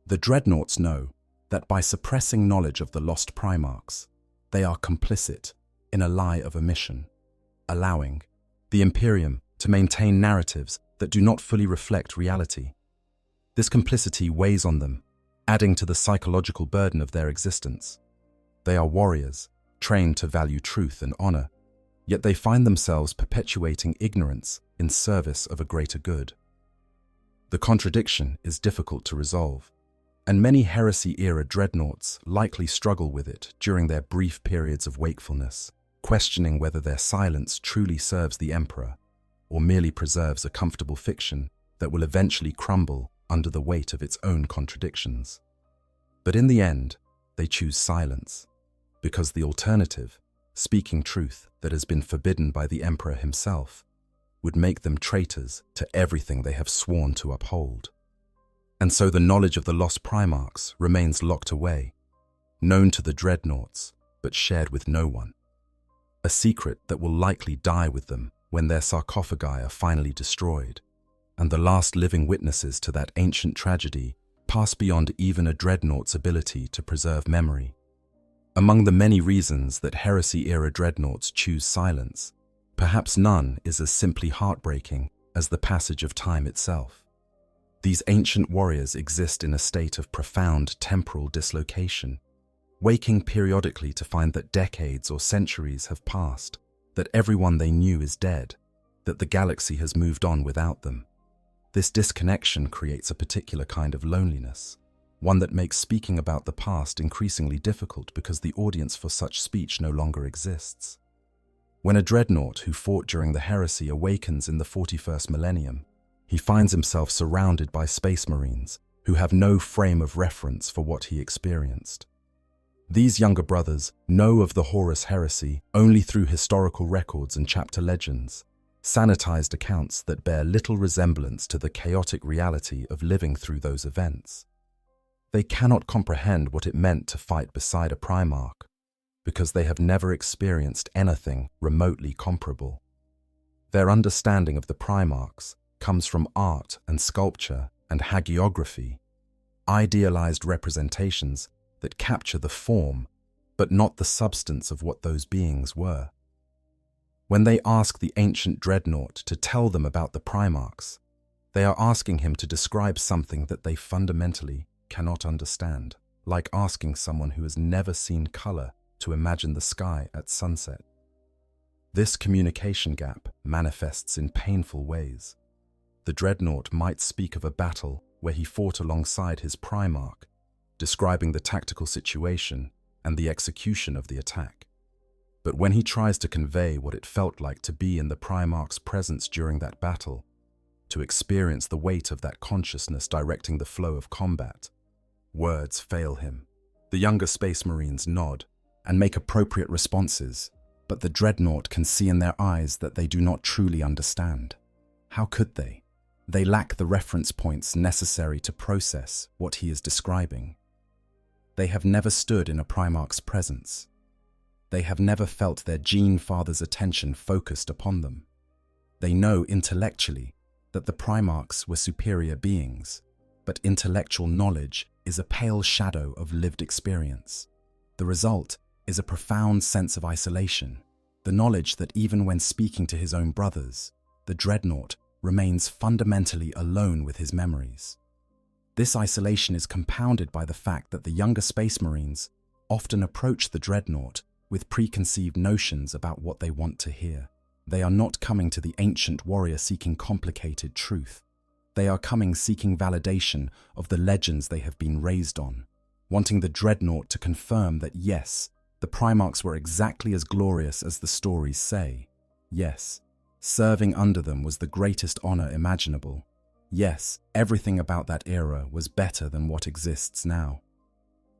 The Dreadnoughts know that by suppressing knowledge of the lost Primarchs, they are complicit in a lie of omission, allowing the Imperium to maintain narratives that do not fully reflect reality. This complicity weighs on them, adding to the psychological burden of their existence. They are warriors, trained to value truth and honor, yet they find themselves perpetuating ignorance in service of a greater good. The contradiction is difficult to resolve, and many Heresy-Era Dreadnoughts likely struggle with it during their brief periods of wakefulness, questioning whether their silence truly serves the Emperor or merely preserves a comfortable fiction that will eventually crumble under the weight of its own contradictions. But in the end, they choose silence, because the alternative, speaking truth that has been forbidden by the Emperor himself, would make them traitors to everything they have sworn to uphold. And so the knowledge of the lost Primarchs remains locked away, known to the Dreadnoughts, but shared with no one. A secret that will likely die with them when their sarcophagi are finally destroyed, and the last living witnesses to that ancient tragedy pass beyond even a Dreadnought's ability to preserve memory. Among the many reasons that Heresy-Era Dreadnoughts choose silence, perhaps none is as simply heartbreaking as the passage of time itself. These ancient warriors exist in a state of profound temporal dislocation, waking periodically to find that decades or centuries have passed, that everyone they knew is dead, that the galaxy has moved on without them. This disconnection creates a particular kind of loneliness, one that makes speaking about the past increasingly difficult because the audience for such speech no longer exists. When a Dreadnought who fought during the heresy awakens in the 41st millennium, he finds himself surrounded by Space Marines who have no frame of reference for what he experienced. These younger brothers know of the Horus heresy only through historical records and chapter legends, sanitized accounts that bear little resemblance to the chaotic reality of living through those events. They cannot comprehend what it meant to fight beside a Primarch, because they have never experienced anything remotely comparable. Their understanding of the Primarchs comes from art and sculpture and hagiography, idealized representations that capture the form, but not the substance of what those beings were. When they ask the ancient Dreadnought to tell them about the Primarchs, they are asking him to describe something that they fundamentally cannot understand, like asking someone who has never seen color to imagine the sky at sunset. This communication gap manifests in painful ways. The Dreadnought might speak of a battle where he fought alongside his Primarch, describing the tactical situation and the execution of the attack. But when he tries to convey what it felt like to be in the Primarch's presence during that battle, to experience the weight of that consciousness directing the flow of combat, words fail him. The younger Space Marines nod and make appropriate responses, but the Dreadnought can see in their eyes that they do not truly understand. How could they? They lack the reference points necessary to process what he is describing. They have never stood in a Primarch's presence. They have never felt their gene father's attention focused upon them. They know intellectually that the Primarchs were superior beings, but intellectual knowledge is a pale shadow of lived experience. The result is a profound sense of isolation, the knowledge that even when speaking to his own brothers, the Dreadnought remains fundamentally alone with his memories. This isolation is compounded by the fact that the younger Space Marines often approach the Dreadnought with preconceived notions about what they want to hear. They are not coming to the ancient warrior seeking complicated truth. They are coming seeking validation of the legends they have been raised on, wanting the Dreadnought to confirm that yes, the Primarchs were exactly as glorious as the stories say. Yes, serving under them was the greatest honor imaginable. Yes, everything about that era was better than what exists now.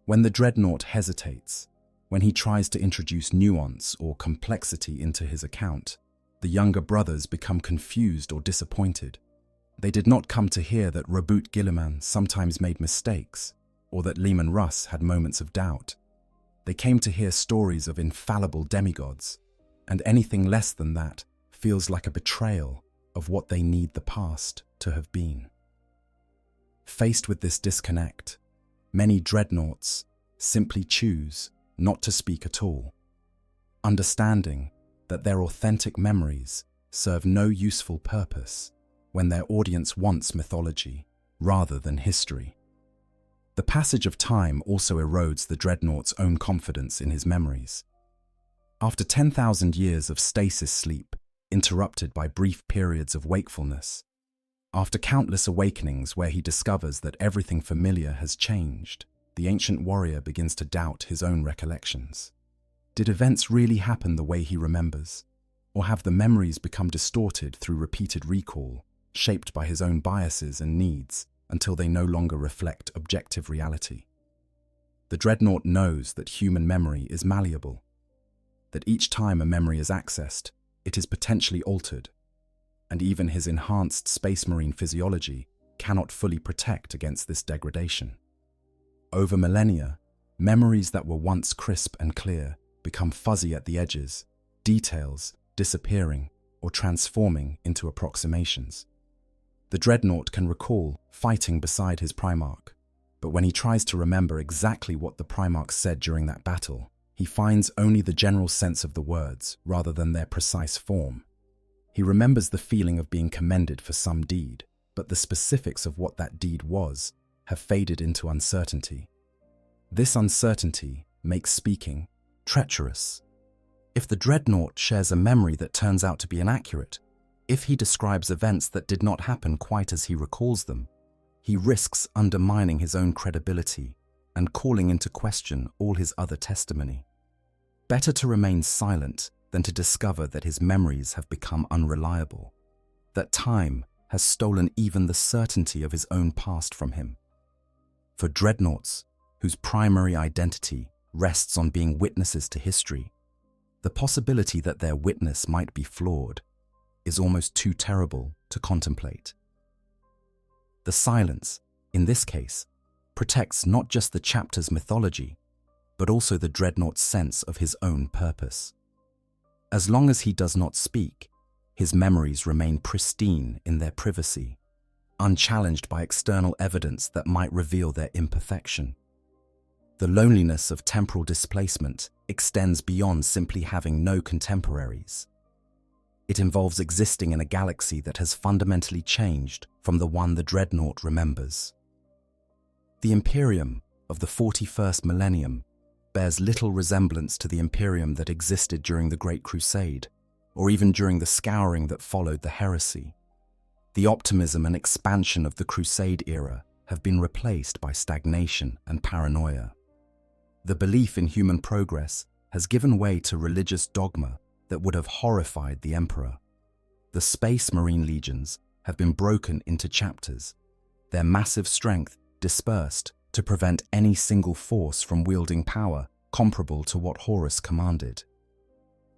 When the Dreadnought hesitates, when he tries to introduce nuance or complexity into his account, the younger brothers become confused or disappointed. They did not come to hear that Reboot Guilliman sometimes made mistakes, or that Leman Russ had moments of doubt. They came to hear stories of infallible demigods, and anything less than that feels like a betrayal of what they need the past to have been. Faced with this disconnect, many Dreadnoughts simply choose not to speak at all, understanding that their authentic memories serve no useful purpose when their audience wants mythology rather than history. The passage of time also erodes the Dreadnought's own confidence in his memories. After 10,000 years of stasis sleep, interrupted by brief periods of wakefulness, after countless awakenings where he discovers that everything familiar has changed, the ancient warrior begins to doubt his own recollections. Did events really happen the way he remembers? Or have the memories become distorted through repeated recall, shaped by his own biases and needs, until they no longer reflect objective reality? The Dreadnought knows that human memory is malleable, that each time a memory is accessed, it is potentially altered, and even his enhanced Space Marine physiology cannot fully protect against this degradation. Over millennia, memories that were once crisp and clear become fuzzy at the edges, details disappearing or transforming into approximations. The Dreadnought can recall fighting beside his Primarch, but when he tries to remember exactly what the Primarch said during that battle, he finds only the general sense of the words rather than their precise form. He remembers the feeling of being commended for some deed, but the specifics of what that deed was have faded into uncertainty. This uncertainty makes speaking treacherous. If the Dreadnought shares a memory that turns out to be inaccurate, if he describes events that did not happen quite as he recalls them, he risks undermining his own credibility and calling into question all his other testimony. Better to remain silent than to discover that his memories have become unreliable, that time has stolen even the certainty of his own past from him. For Dreadnoughts, whose primary identity rests on being witnesses to history, the possibility that their witness might be flawed is almost too terrible to contemplate. The silence, in this case, protects not just the chapter's mythology, but also the Dreadnought's sense of his own purpose. As long as he does not speak, his memories remain pristine in their privacy, unchallenged by external evidence that might reveal their imperfection. The loneliness of temporal displacement extends beyond simply having no contemporaries. It involves existing in a galaxy that has fundamentally changed from the one the Dreadnought remembers. The Imperium of the 41st Millennium bears little resemblance to the Imperium that existed during the Great Crusade, or even during the scouring that followed the Heresy. The optimism and expansion of the Crusade era have been replaced by stagnation and paranoia. The belief in human progress has given way to religious dogma that would have horrified the Emperor. The Space Marine legions have been broken into chapters, their massive strength dispersed to prevent any single force from wielding power comparable to what Horus commanded.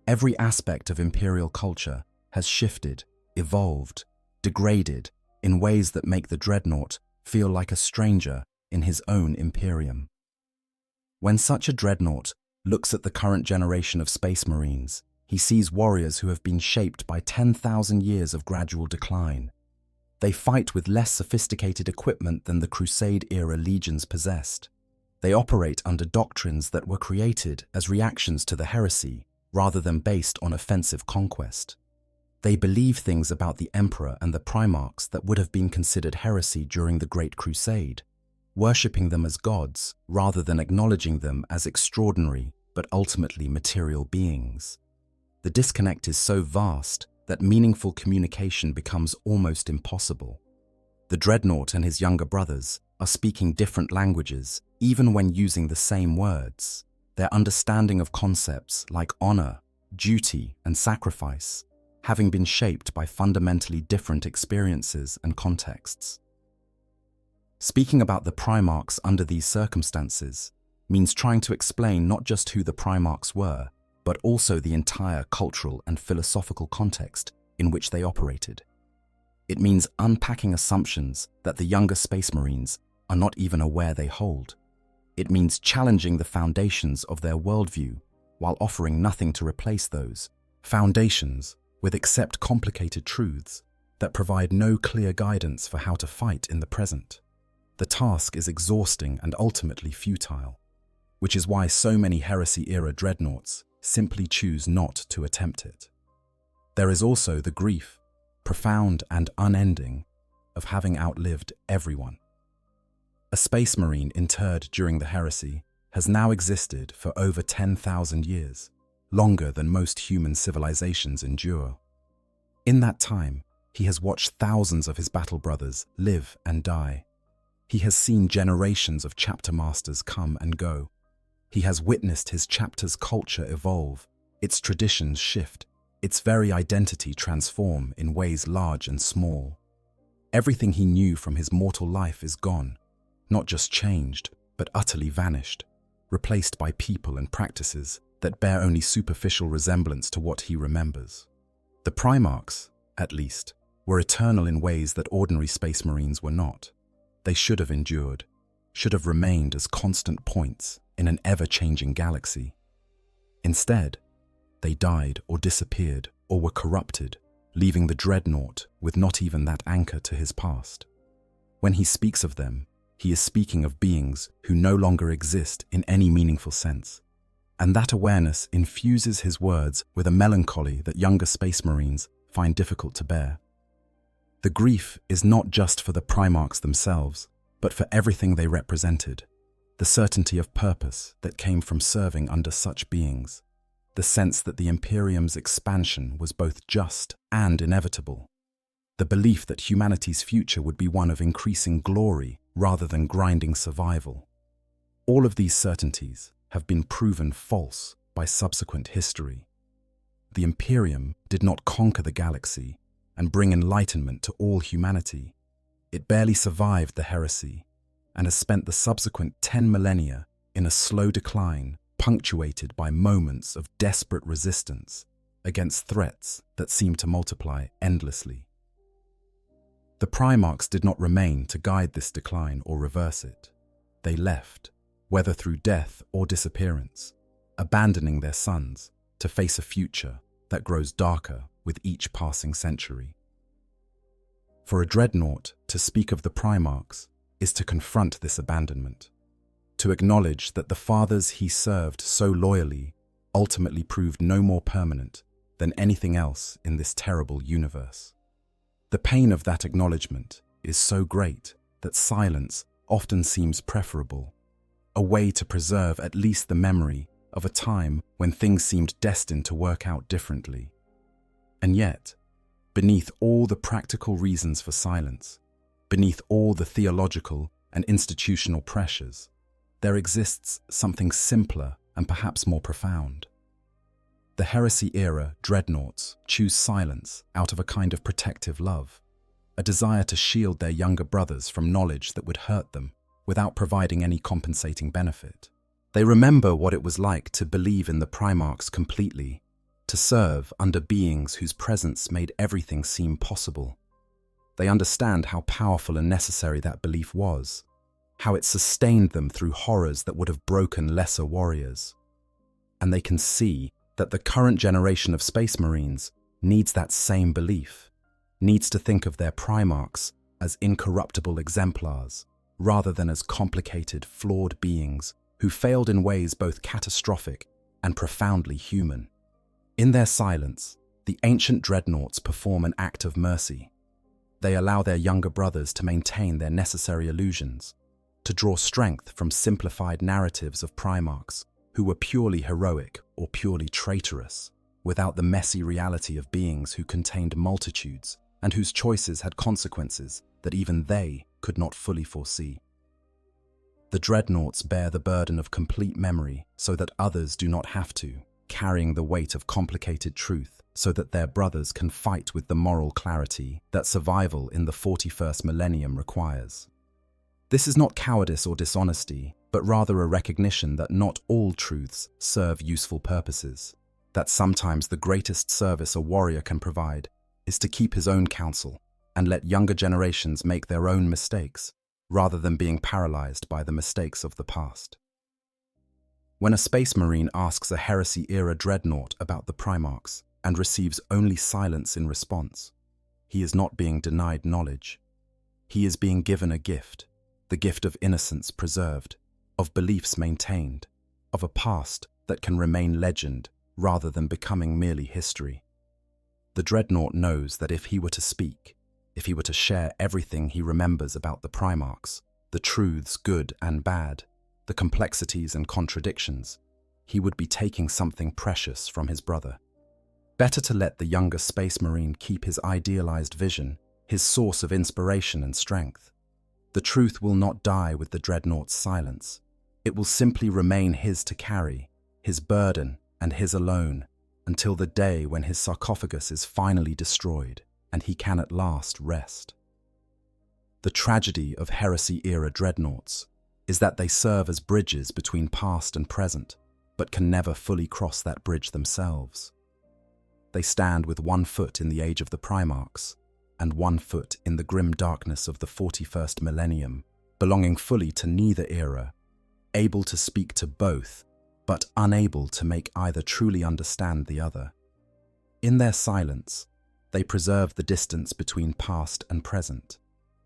Every aspect of Imperial culture has shifted, evolved, degraded in ways that make the Dreadnought feel like a stranger in his own Imperium. When such a Dreadnought looks at the current generation of Space Marines, he sees warriors who have been shaped by 10,000 years of gradual decline. They fight with less sophisticated equipment than the Crusade-era legions possessed. They operate under doctrines that were created as reactions to the heresy rather than based on offensive conquest. They believe things about the Emperor and the Primarchs that would have been considered heresy during the Great Crusade, worshipping them as gods rather than acknowledging them as extraordinary but ultimately material beings. The disconnect is so vast that meaningful communication becomes almost impossible. The Dreadnought and his younger brothers are speaking different languages, even when using the same words. Their understanding of concepts like honor, duty, and sacrifice having been shaped by fundamentally different experiences and contexts. Speaking about the Primarchs under these circumstances means trying to explain not just who the Primarchs were, but also the entire cultural and philosophical context in which they operated. It means unpacking assumptions that the younger Space Marines are not even aware they hold. It means challenging the foundations of their worldview while offering nothing to replace those foundations with except complicated truths that provide no clear guidance for how to fight in the present. The task is exhausting and ultimately futile, which is why so many Heresy-era Dreadnoughts simply choose not to attempt it. There is also the grief, profound and unending, of having outlived everyone. A Space Marine interred during the heresy has now existed for over 10,000 years, longer than most human civilizations endure. In that time, he has watched thousands of his battle brothers live and die. He has seen generations of chapter masters come and go. He has witnessed his chapter's culture evolve, its traditions shift, its very identity transform in ways large and small. Everything he knew from his mortal life is gone, not just changed, but utterly vanished, replaced by people and practices that bear only superficial resemblance to what he remembers. The Primarchs, at least, were eternal in ways that ordinary Space Marines were not. They should have endured, should have remained as constant points in an ever-changing galaxy. Instead, they died or disappeared or were corrupted, leaving the Dreadnought with not even that anchor to his past. When he speaks of them, he is speaking of beings who no longer exist in any meaningful sense. And that awareness infuses his words with a melancholy that younger Space Marines find difficult to bear. The grief is not just for the Primarchs themselves, but for everything they represented. The certainty of purpose that came from serving under such beings. The sense that the Imperium's expansion was both just and inevitable. The belief that humanity's future would be one of increasing glory rather than grinding survival. All of these certainties have been proven false by subsequent history. The Imperium did not conquer the galaxy and bring enlightenment to all humanity. It barely survived the heresy and has spent the subsequent 10 millennia in a slow decline, punctuated by moments of desperate resistance against threats that seem to multiply endlessly. The Primarchs did not remain to guide this decline or reverse it. They left, whether through death or disappearance, abandoning their sons to face a future that grows darker with each passing century. For a Dreadnought to speak of the Primarchs is to confront this abandonment, to acknowledge that the fathers he served so loyally ultimately proved no more permanent than anything else in this terrible universe. The pain of that acknowledgement is so great that silence often seems preferable, a way to preserve at least the memory of a time when things seemed destined to work out differently. And yet, beneath all the practical reasons for silence, beneath all the theological and institutional pressures, there exists something simpler and perhaps more profound. The Heresy-Era Dreadnoughts choose silence out of a kind of protective love, a desire to shield their younger brothers from knowledge that would hurt them without providing any compensating benefit. They remember what it was like to believe in the Primarchs completely, to serve under beings whose presence made everything seem possible. They understand how powerful and necessary that belief was, how it sustained them through horrors that would have broken lesser warriors. And they can see that the current generation of Space Marines needs that same belief, needs to think of their Primarchs as incorruptible exemplars, rather than as complicated, flawed beings who failed in ways both catastrophic and profoundly human. In their silence, the ancient Dreadnoughts perform an act of mercy. They allow their younger brothers to maintain their necessary illusions, to draw strength from simplified narratives of Primarchs who were purely heroic or purely traitorous, without the messy reality of beings who contained multitudes and whose choices had consequences that even they could not fully foresee. The Dreadnoughts bear the burden of complete memory so that others do not have to, carrying the weight of complicated truth so that their brothers can fight with the moral clarity that survival in the 41st millennium requires. This is not cowardice or dishonesty, but rather a recognition that not all truths serve useful purposes, that sometimes the greatest service a warrior can provide is to keep his own counsel and let younger generations make their own mistakes, rather than being paralyzed by the mistakes of the past. When a Space Marine asks a Heresy-Era Dreadnought about the Primarchs and receives only silence in response, he is not being denied knowledge. He is being given a gift, the gift of innocence preserved, of beliefs maintained, of a past that can remain legend rather than becoming merely history. The Dreadnought knows that if he were to speak, if he were to share everything he remembers about the Primarchs, the truths good and bad, the complexities and contradictions, he would be taking something precious from his brother. Better to let the younger Space Marine keep his idealized vision, his source of inspiration and strength. The truth will not die with the Dreadnought's silence. It will simply remain his to carry, his burden and his alone, until the day when his sarcophagus is finally destroyed and he can at last rest. The tragedy of Heresy-Era Dreadnoughts is that they serve as bridges between past and present, but can never fully cross that bridge themselves. They stand with one foot in the age of the Primarchs, and one foot in the grim darkness of the 41st millennium, belonging fully to neither era, able to speak to both, but unable to make either truly understand the other. In their silence, they preserve the distance between past and present,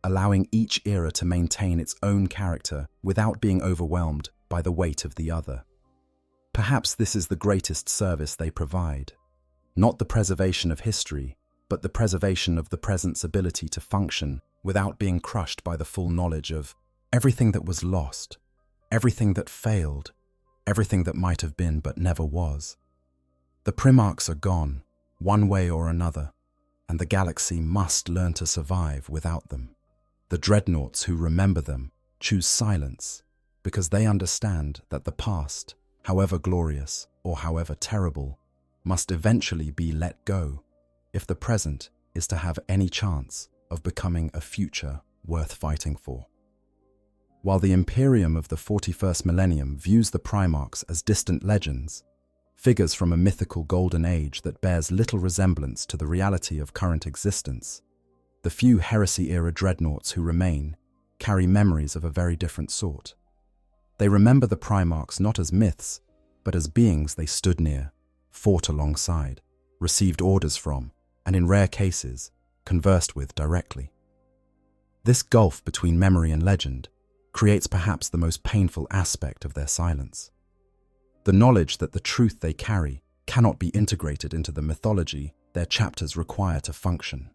allowing each era to maintain its own character without being overwhelmed by the weight of the other. Perhaps this is the greatest service they provide, not the preservation of history, but the preservation of the present's ability to function without being crushed by the full knowledge of everything that was lost, everything that failed, everything that might have been but never was. The Primarchs are gone, one way or another, and the galaxy must learn to survive without them. The Dreadnoughts who remember them choose silence because they understand that the past, however glorious or however terrible, must eventually be let go if the present is to have any chance of becoming a future worth fighting for. While the Imperium of the 41st millennium views the Primarchs as distant legends, figures from a mythical golden age that bears little resemblance to the reality of current existence, the few Heresy-Era Dreadnoughts who remain carry memories of a very different sort. They remember the Primarchs not as myths, but as beings they stood near, fought alongside, received orders from, and in rare cases, conversed with directly. This gulf between memory and legend creates perhaps the most painful aspect of their silence. The knowledge that the truth they carry cannot be integrated into the mythology their chapters require to function.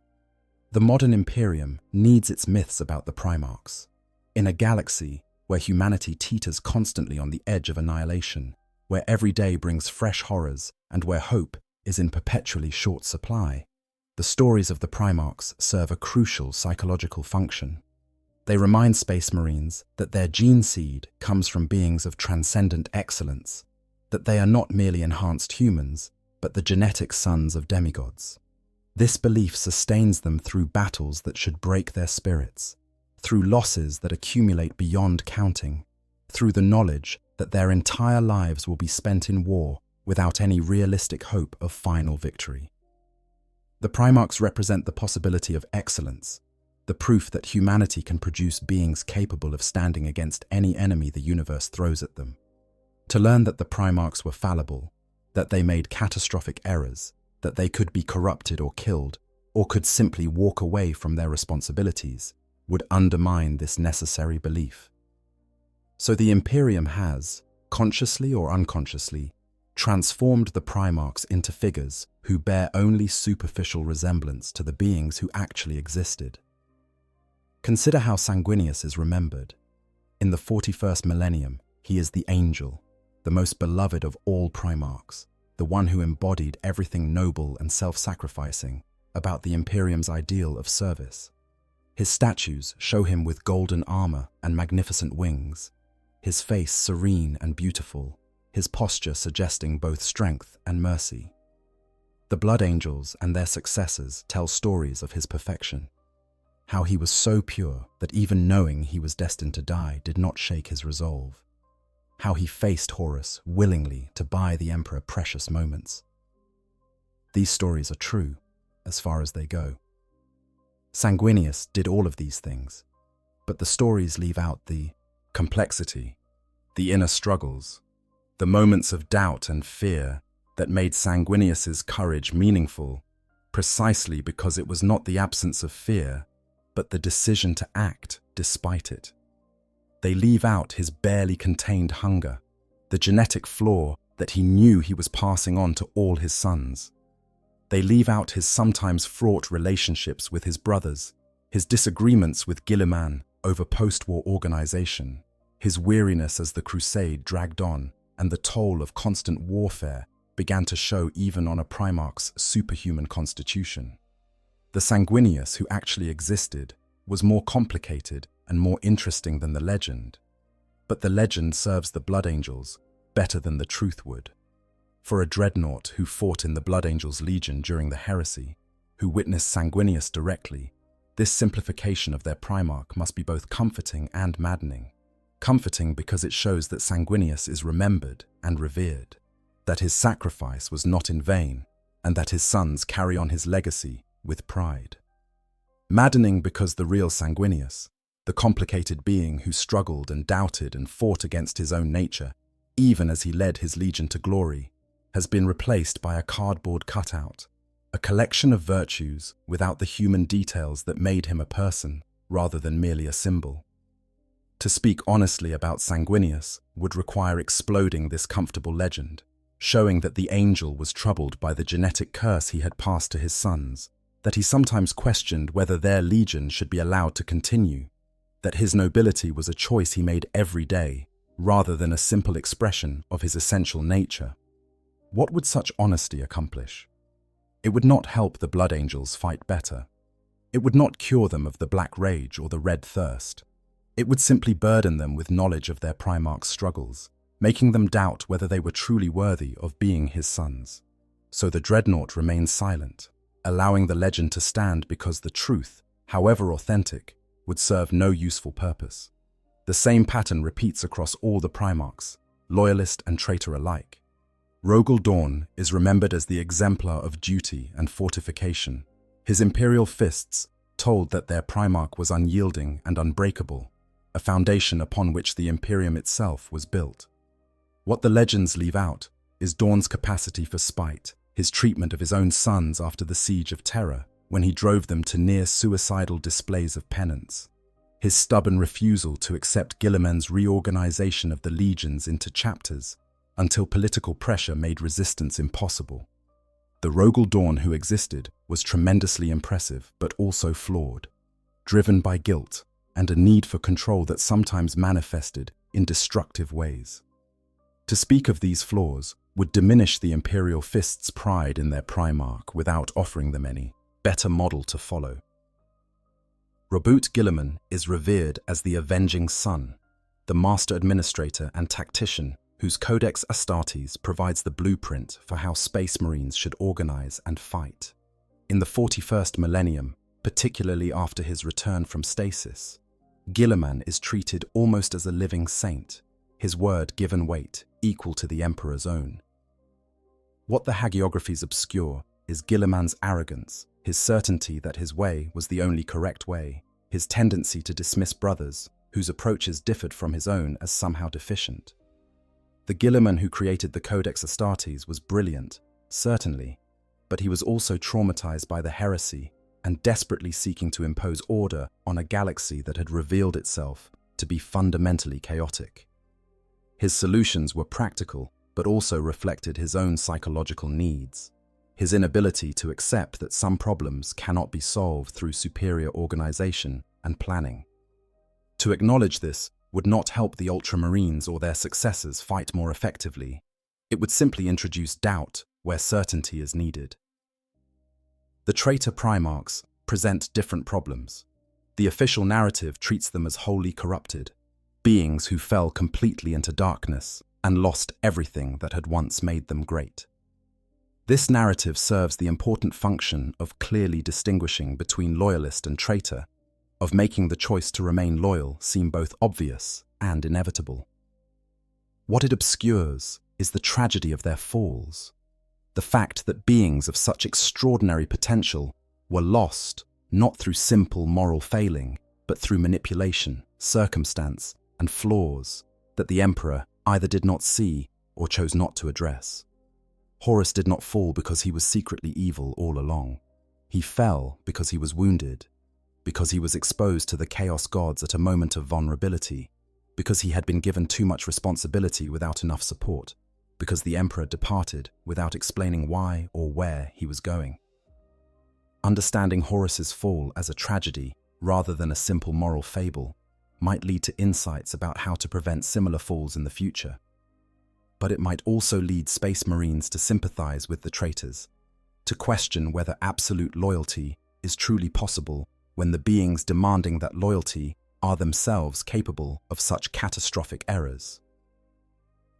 The modern Imperium needs its myths about the Primarchs. In a galaxy where humanity teeters constantly on the edge of annihilation, where every day brings fresh horrors, and where hope is in perpetually short supply, the stories of the Primarchs serve a crucial psychological function. They remind Space Marines that their gene seed comes from beings of transcendent excellence, that they are not merely enhanced humans, but the genetic sons of demigods. This belief sustains them through battles that should break their spirits, through losses that accumulate beyond counting, through the knowledge that their entire lives will be spent in war without any realistic hope of final victory. The Primarchs represent the possibility of excellence, the proof that humanity can produce beings capable of standing against any enemy the universe throws at them. To learn that the Primarchs were fallible, that they made catastrophic errors, that they could be corrupted or killed, or could simply walk away from their responsibilities, would undermine this necessary belief. So the Imperium has, consciously or unconsciously, transformed the Primarchs into figures who bear only superficial resemblance to the beings who actually existed. Consider how Sanguinius is remembered. In the 41st millennium, he is the angel, the most beloved of all Primarchs, the one who embodied everything noble and self-sacrificing about the Imperium's ideal of service. His statues show him with golden armor and magnificent wings, his face serene and beautiful, his posture suggesting both strength and mercy. The Blood Angels and their successors tell stories of his perfection, how he was so pure that even knowing he was destined to die did not shake his resolve, how he faced Horus willingly to buy the Emperor precious moments. These stories are true, as far as they go. Sanguinius did all of these things, but the stories leave out the complexity, the inner struggles, the moments of doubt and fear that made Sanguinius's courage meaningful, precisely because it was not the absence of fear, but the decision to act despite it. They leave out his barely contained hunger, the genetic flaw that he knew he was passing on to all his sons. They leave out his sometimes fraught relationships with his brothers, his disagreements with Guilliman over post-war organization, his weariness as the crusade dragged on and the toll of constant warfare began to show even on a Primarch's superhuman constitution. The Sanguinius who actually existed was more complicated and more interesting than the legend, but the legend serves the Blood Angels better than the truth would. For a Dreadnought who fought in the Blood Angels' Legion during the Heresy, who witnessed Sanguinius directly, this simplification of their Primarch must be both comforting and maddening. Comforting because it shows that Sanguinius is remembered and revered, that his sacrifice was not in vain, and that his sons carry on his legacy with pride. Maddening because the real Sanguinius, the complicated being who struggled and doubted and fought against his own nature, even as he led his legion to glory, has been replaced by a cardboard cutout, a collection of virtues without the human details that made him a person rather than merely a symbol. To speak honestly about Sanguinius would require exploding this comfortable legend, showing that the angel was troubled by the genetic curse he had passed to his sons, that he sometimes questioned whether their legion should be allowed to continue, that his nobility was a choice he made every day, rather than a simple expression of his essential nature. What would such honesty accomplish? It would not help the Blood Angels fight better. It would not cure them of the Black Rage or the Red Thirst. It would simply burden them with knowledge of their Primarch's struggles, making them doubt whether they were truly worthy of being his sons. So the Dreadnought remains silent, allowing the legend to stand because the truth, however authentic, would serve no useful purpose. The same pattern repeats across all the Primarchs, loyalist and traitor alike. Rogel Dawn is remembered as the exemplar of duty and fortification. His imperial fists told that their Primarch was unyielding and unbreakable, a foundation upon which the Imperium itself was built. What the legends leave out is Dawn's capacity for spite, his treatment of his own sons after the Siege of Terror, when he drove them to near-suicidal displays of penance, his stubborn refusal to accept Guilliman's reorganization of the legions into chapters until political pressure made resistance impossible. The Rogel Dawn who existed was tremendously impressive but also flawed, driven by guilt and a need for control that sometimes manifested in destructive ways. To speak of these flaws would diminish the Imperial Fist's pride in their Primarch without offering them any better model to follow. Robert Guilliman is revered as the avenging son, the master administrator and tactician whose Codex Astartes provides the blueprint for how Space Marines should organize and fight. In the 41st millennium, particularly after his return from stasis, Guilliman is treated almost as a living saint, his word given weight equal to the Emperor's own. What the hagiographies obscure is Guilliman's arrogance, his certainty that his way was the only correct way, his tendency to dismiss brothers whose approaches differed from his own as somehow deficient. The Guilliman who created the Codex Astartes was brilliant, certainly, but he was also traumatized by the heresy and desperately seeking to impose order on a galaxy that had revealed itself to be fundamentally chaotic. His solutions were practical, but also reflected his own psychological needs, his inability to accept that some problems cannot be solved through superior organization and planning. To acknowledge this would not help the Ultramarines or their successors fight more effectively. It would simply introduce doubt where certainty is needed. The traitor Primarchs present different problems. The official narrative treats them as wholly corrupted, beings who fell completely into darkness and lost everything that had once made them great. This narrative serves the important function of clearly distinguishing between loyalist and traitor, of making the choice to remain loyal seem both obvious and inevitable. What it obscures is the tragedy of their falls, the fact that beings of such extraordinary potential were lost not through simple moral failing, but through manipulation, circumstance, and flaws that the Emperor either did not see or chose not to address. Horus did not fall because he was secretly evil all along. He fell because he was wounded, because he was exposed to the Chaos Gods at a moment of vulnerability, because he had been given too much responsibility without enough support, because the Emperor departed without explaining why or where he was going. Understanding Horus's fall as a tragedy rather than a simple moral fable might lead to insights about how to prevent similar falls in the future. But it might also lead Space Marines to sympathize with the traitors, to question whether absolute loyalty is truly possible when the beings demanding that loyalty are themselves capable of such catastrophic errors.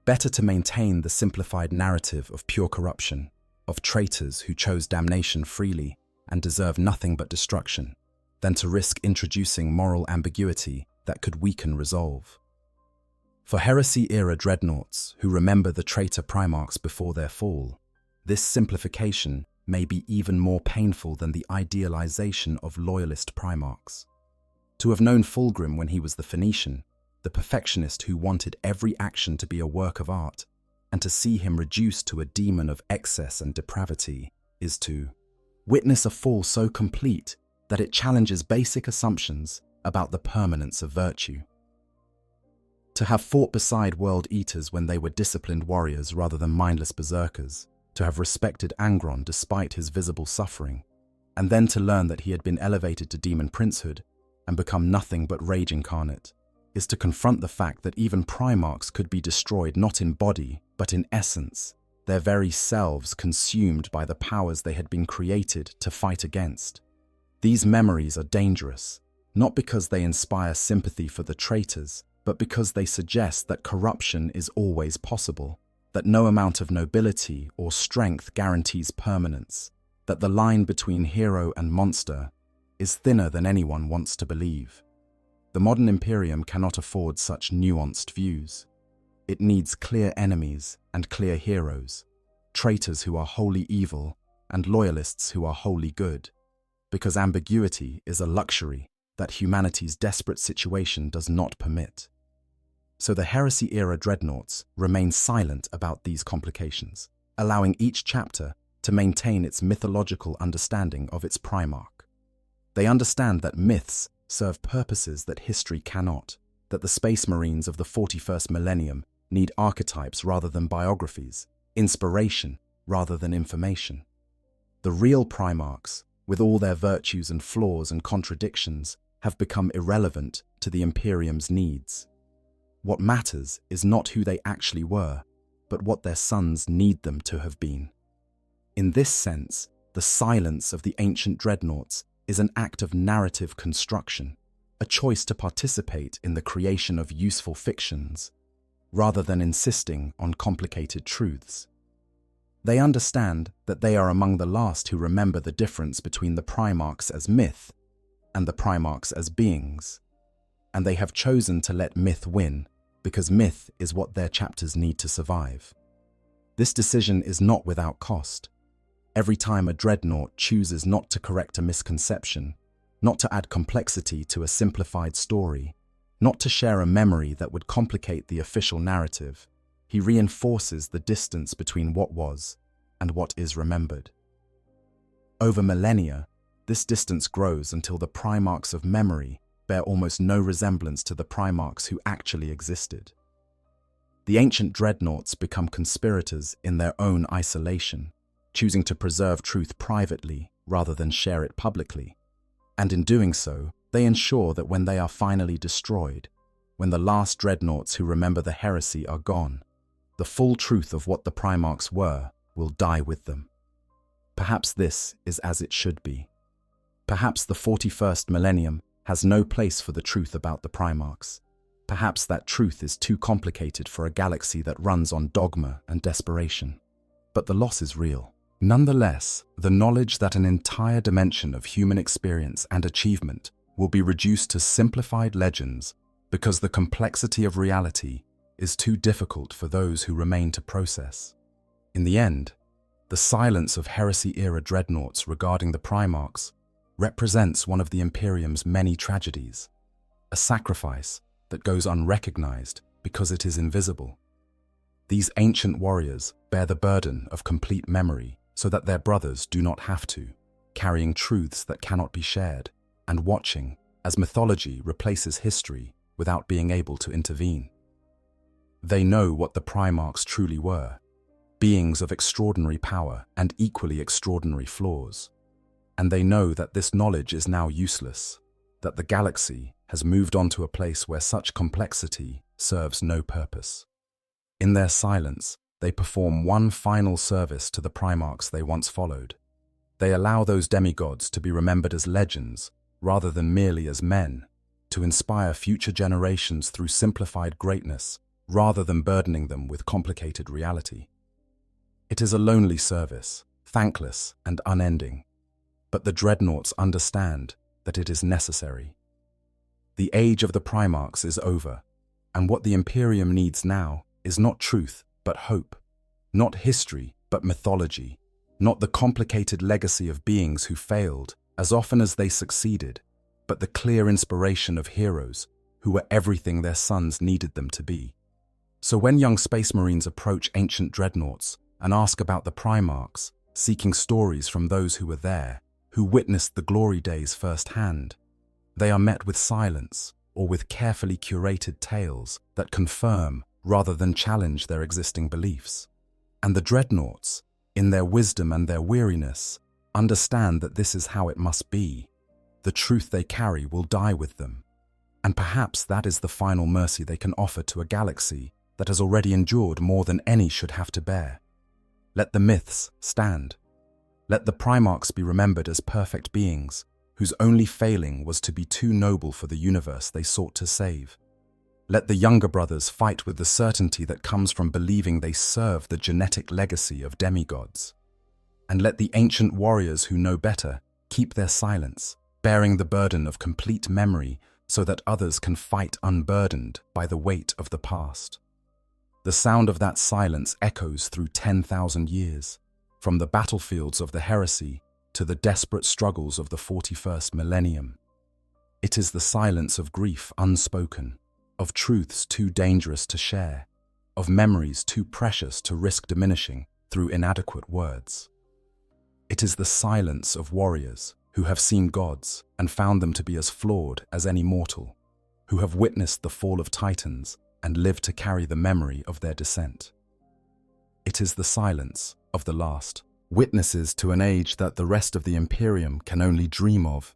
Better to maintain the simplified narrative of pure corruption, of traitors who chose damnation freely and deserve nothing but destruction, than to risk introducing moral ambiguity that could weaken resolve. For Heresy-Era Dreadnoughts who remember the traitor Primarchs before their fall, this simplification may be even more painful than the idealization of loyalist Primarchs. To have known Fulgrim when he was the Phoenician, the perfectionist who wanted every action to be a work of art, and to see him reduced to a demon of excess and depravity, is to witness a fall so complete that it challenges basic assumptions about the permanence of virtue. To have fought beside World Eaters when they were disciplined warriors rather than mindless berserkers, to have respected Angron despite his visible suffering, and then to learn that he had been elevated to demon princehood and become nothing but rage incarnate, is to confront the fact that even Primarchs could be destroyed not in body, but in essence, their very selves consumed by the powers they had been created to fight against. These memories are dangerous, not because they inspire sympathy for the traitors, but because they suggest that corruption is always possible, that no amount of nobility or strength guarantees permanence, that the line between hero and monster is thinner than anyone wants to believe. The modern Imperium cannot afford such nuanced views. It needs clear enemies and clear heroes, traitors who are wholly evil and loyalists who are wholly good, because ambiguity is a luxury that humanity's desperate situation does not permit. So the Heresy-Era Dreadnoughts remain silent about these complications, allowing each chapter to maintain its mythological understanding of its Primarch. They understand that myths serve purposes that history cannot, that the Space Marines of the 41st millennium need archetypes rather than biographies, inspiration rather than information. The real Primarchs, with all their virtues and flaws and contradictions, have become irrelevant to the Imperium's needs. What matters is not who they actually were, but what their sons need them to have been. In this sense, the silence of the ancient dreadnoughts is an act of narrative construction, a choice to participate in the creation of useful fictions. rather than insisting on complicated truths. They understand that they are among the last who remember the difference between the Primarchs as myth and the Primarchs as beings, and they have chosen to let myth win because myth is what their chapters need to survive. This decision is not without cost. Every time a Dreadnought chooses not to correct a misconception, not to add complexity to a simplified story, not to share a memory that would complicate the official narrative, he reinforces the distance between what was and what is remembered. Over millennia, this distance grows until the Primarchs of memory bear almost no resemblance to the Primarchs who actually existed. The ancient Dreadnoughts become conspirators in their own isolation, choosing to preserve truth privately rather than share it publicly. And in doing so, they ensure that when they are finally destroyed, when the last Dreadnoughts who remember the heresy are gone, the full truth of what the Primarchs were will die with them. Perhaps this is as it should be. Perhaps the 41st millennium has no place for the truth about the Primarchs. Perhaps that truth is too complicated for a galaxy that runs on dogma and desperation. But the loss is real. Nonetheless, the knowledge that an entire dimension of human experience and achievement will be reduced to simplified legends because the complexity of reality is too difficult for those who remain to process. In the end, the silence of Heresy-Era Dreadnoughts regarding the Primarchs represents one of the Imperium's many tragedies, a sacrifice that goes unrecognized because it is invisible. These ancient warriors bear the burden of complete memory so that their brothers do not have to, carrying truths that cannot be shared, and watching as mythology replaces history without being able to intervene. They know what the Primarchs truly were, beings of extraordinary power and equally extraordinary flaws. And they know that this knowledge is now useless, that the galaxy has moved on to a place where such complexity serves no purpose. In their silence, they perform one final service to the Primarchs they once followed. They allow those demigods to be remembered as legends rather than merely as men, to inspire future generations through simplified greatness rather than burdening them with complicated reality. It is a lonely service, thankless and unending, but the Dreadnoughts understand that it is necessary. The age of the Primarchs is over, and what the Imperium needs now is not truth but hope, not history but mythology, not the complicated legacy of beings who failed as often as they succeeded, but the clear inspiration of heroes who were everything their sons needed them to be. So when young Space Marines approach ancient Dreadnoughts and ask about the Primarchs, seeking stories from those who were there, who witnessed the glory days firsthand, they are met with silence or with carefully curated tales that confirm rather than challenge their existing beliefs. And the Dreadnoughts, in their wisdom and their weariness, understand that this is how it must be. The truth they carry will die with them. And perhaps that is the final mercy they can offer to a galaxy that has already endured more than any should have to bear. Let the myths stand. Let the Primarchs be remembered as perfect beings, whose only failing was to be too noble for the universe they sought to save. Let the younger brothers fight with the certainty that comes from believing they serve the genetic legacy of demigods. And let the ancient warriors who know better keep their silence, bearing the burden of complete memory so that others can fight unburdened by the weight of the past. The sound of that silence echoes through 10,000 years, from the battlefields of the heresy to the desperate struggles of the 41st millennium. It is the silence of grief unspoken, of truths too dangerous to share, of memories too precious to risk diminishing through inadequate words. It is the silence of warriors who have seen gods and found them to be as flawed as any mortal, who have witnessed the fall of titans and lived to carry the memory of their descent. It is the silence of the last, witnesses to an age that the rest of the Imperium can only dream of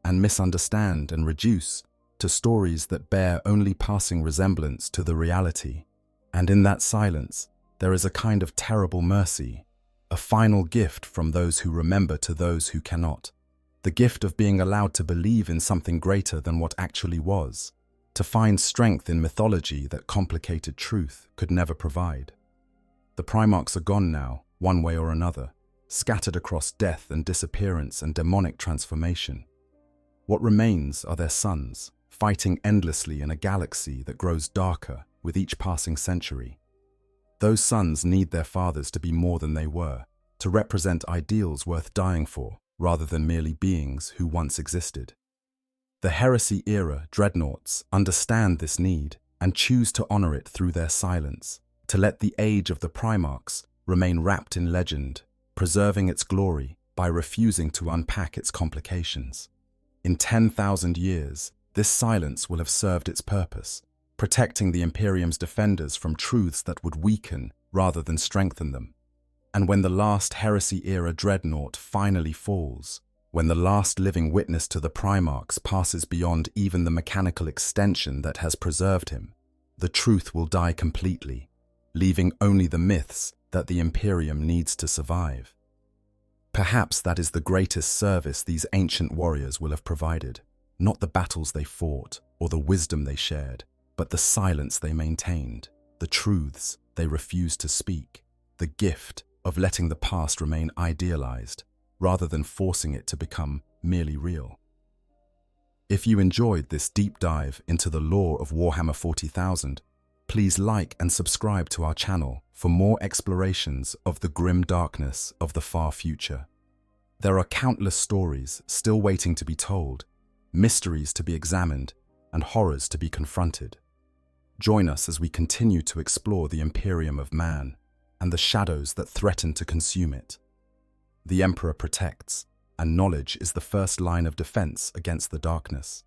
and misunderstand and reduce to stories that bear only passing resemblance to the reality. And in that silence, there is a kind of terrible mercy, a final gift from those who remember to those who cannot, the gift of being allowed to believe in something greater than what actually was, to find strength in mythology that complicated truth could never provide. The Primarchs are gone now, one way or another, scattered across death and disappearance and demonic transformation. What remains are their sons, fighting endlessly in a galaxy that grows darker with each passing century. Those sons need their fathers to be more than they were, to represent ideals worth dying for, rather than merely beings who once existed. The Heresy-Era Dreadnoughts understand this need and choose to honor it through their silence, to let the age of the Primarchs remain wrapped in legend, preserving its glory by refusing to unpack its complications. In 10,000 years, this silence will have served its purpose, protecting the Imperium's defenders from truths that would weaken rather than strengthen them. And when the last Heresy-Era Dreadnought finally falls, when the last living witness to the Primarchs passes beyond even the mechanical extension that has preserved him, the truth will die completely, leaving only the myths that the Imperium needs to survive. Perhaps that is the greatest service these ancient warriors will have provided, not the battles they fought or the wisdom they shared, but the silence they maintained, the truths they refused to speak, the gift of letting the past remain idealized, rather than forcing it to become merely real. If you enjoyed this deep dive into the lore of Warhammer 40,000, please like and subscribe to our channel for more explorations of the grim darkness of the far future. There are countless stories still waiting to be told, mysteries to be examined, and horrors to be confronted. Join us as we continue to explore the Imperium of man and the shadows that threaten to consume it. The Emperor protects, and knowledge is the first line of defense against the darkness.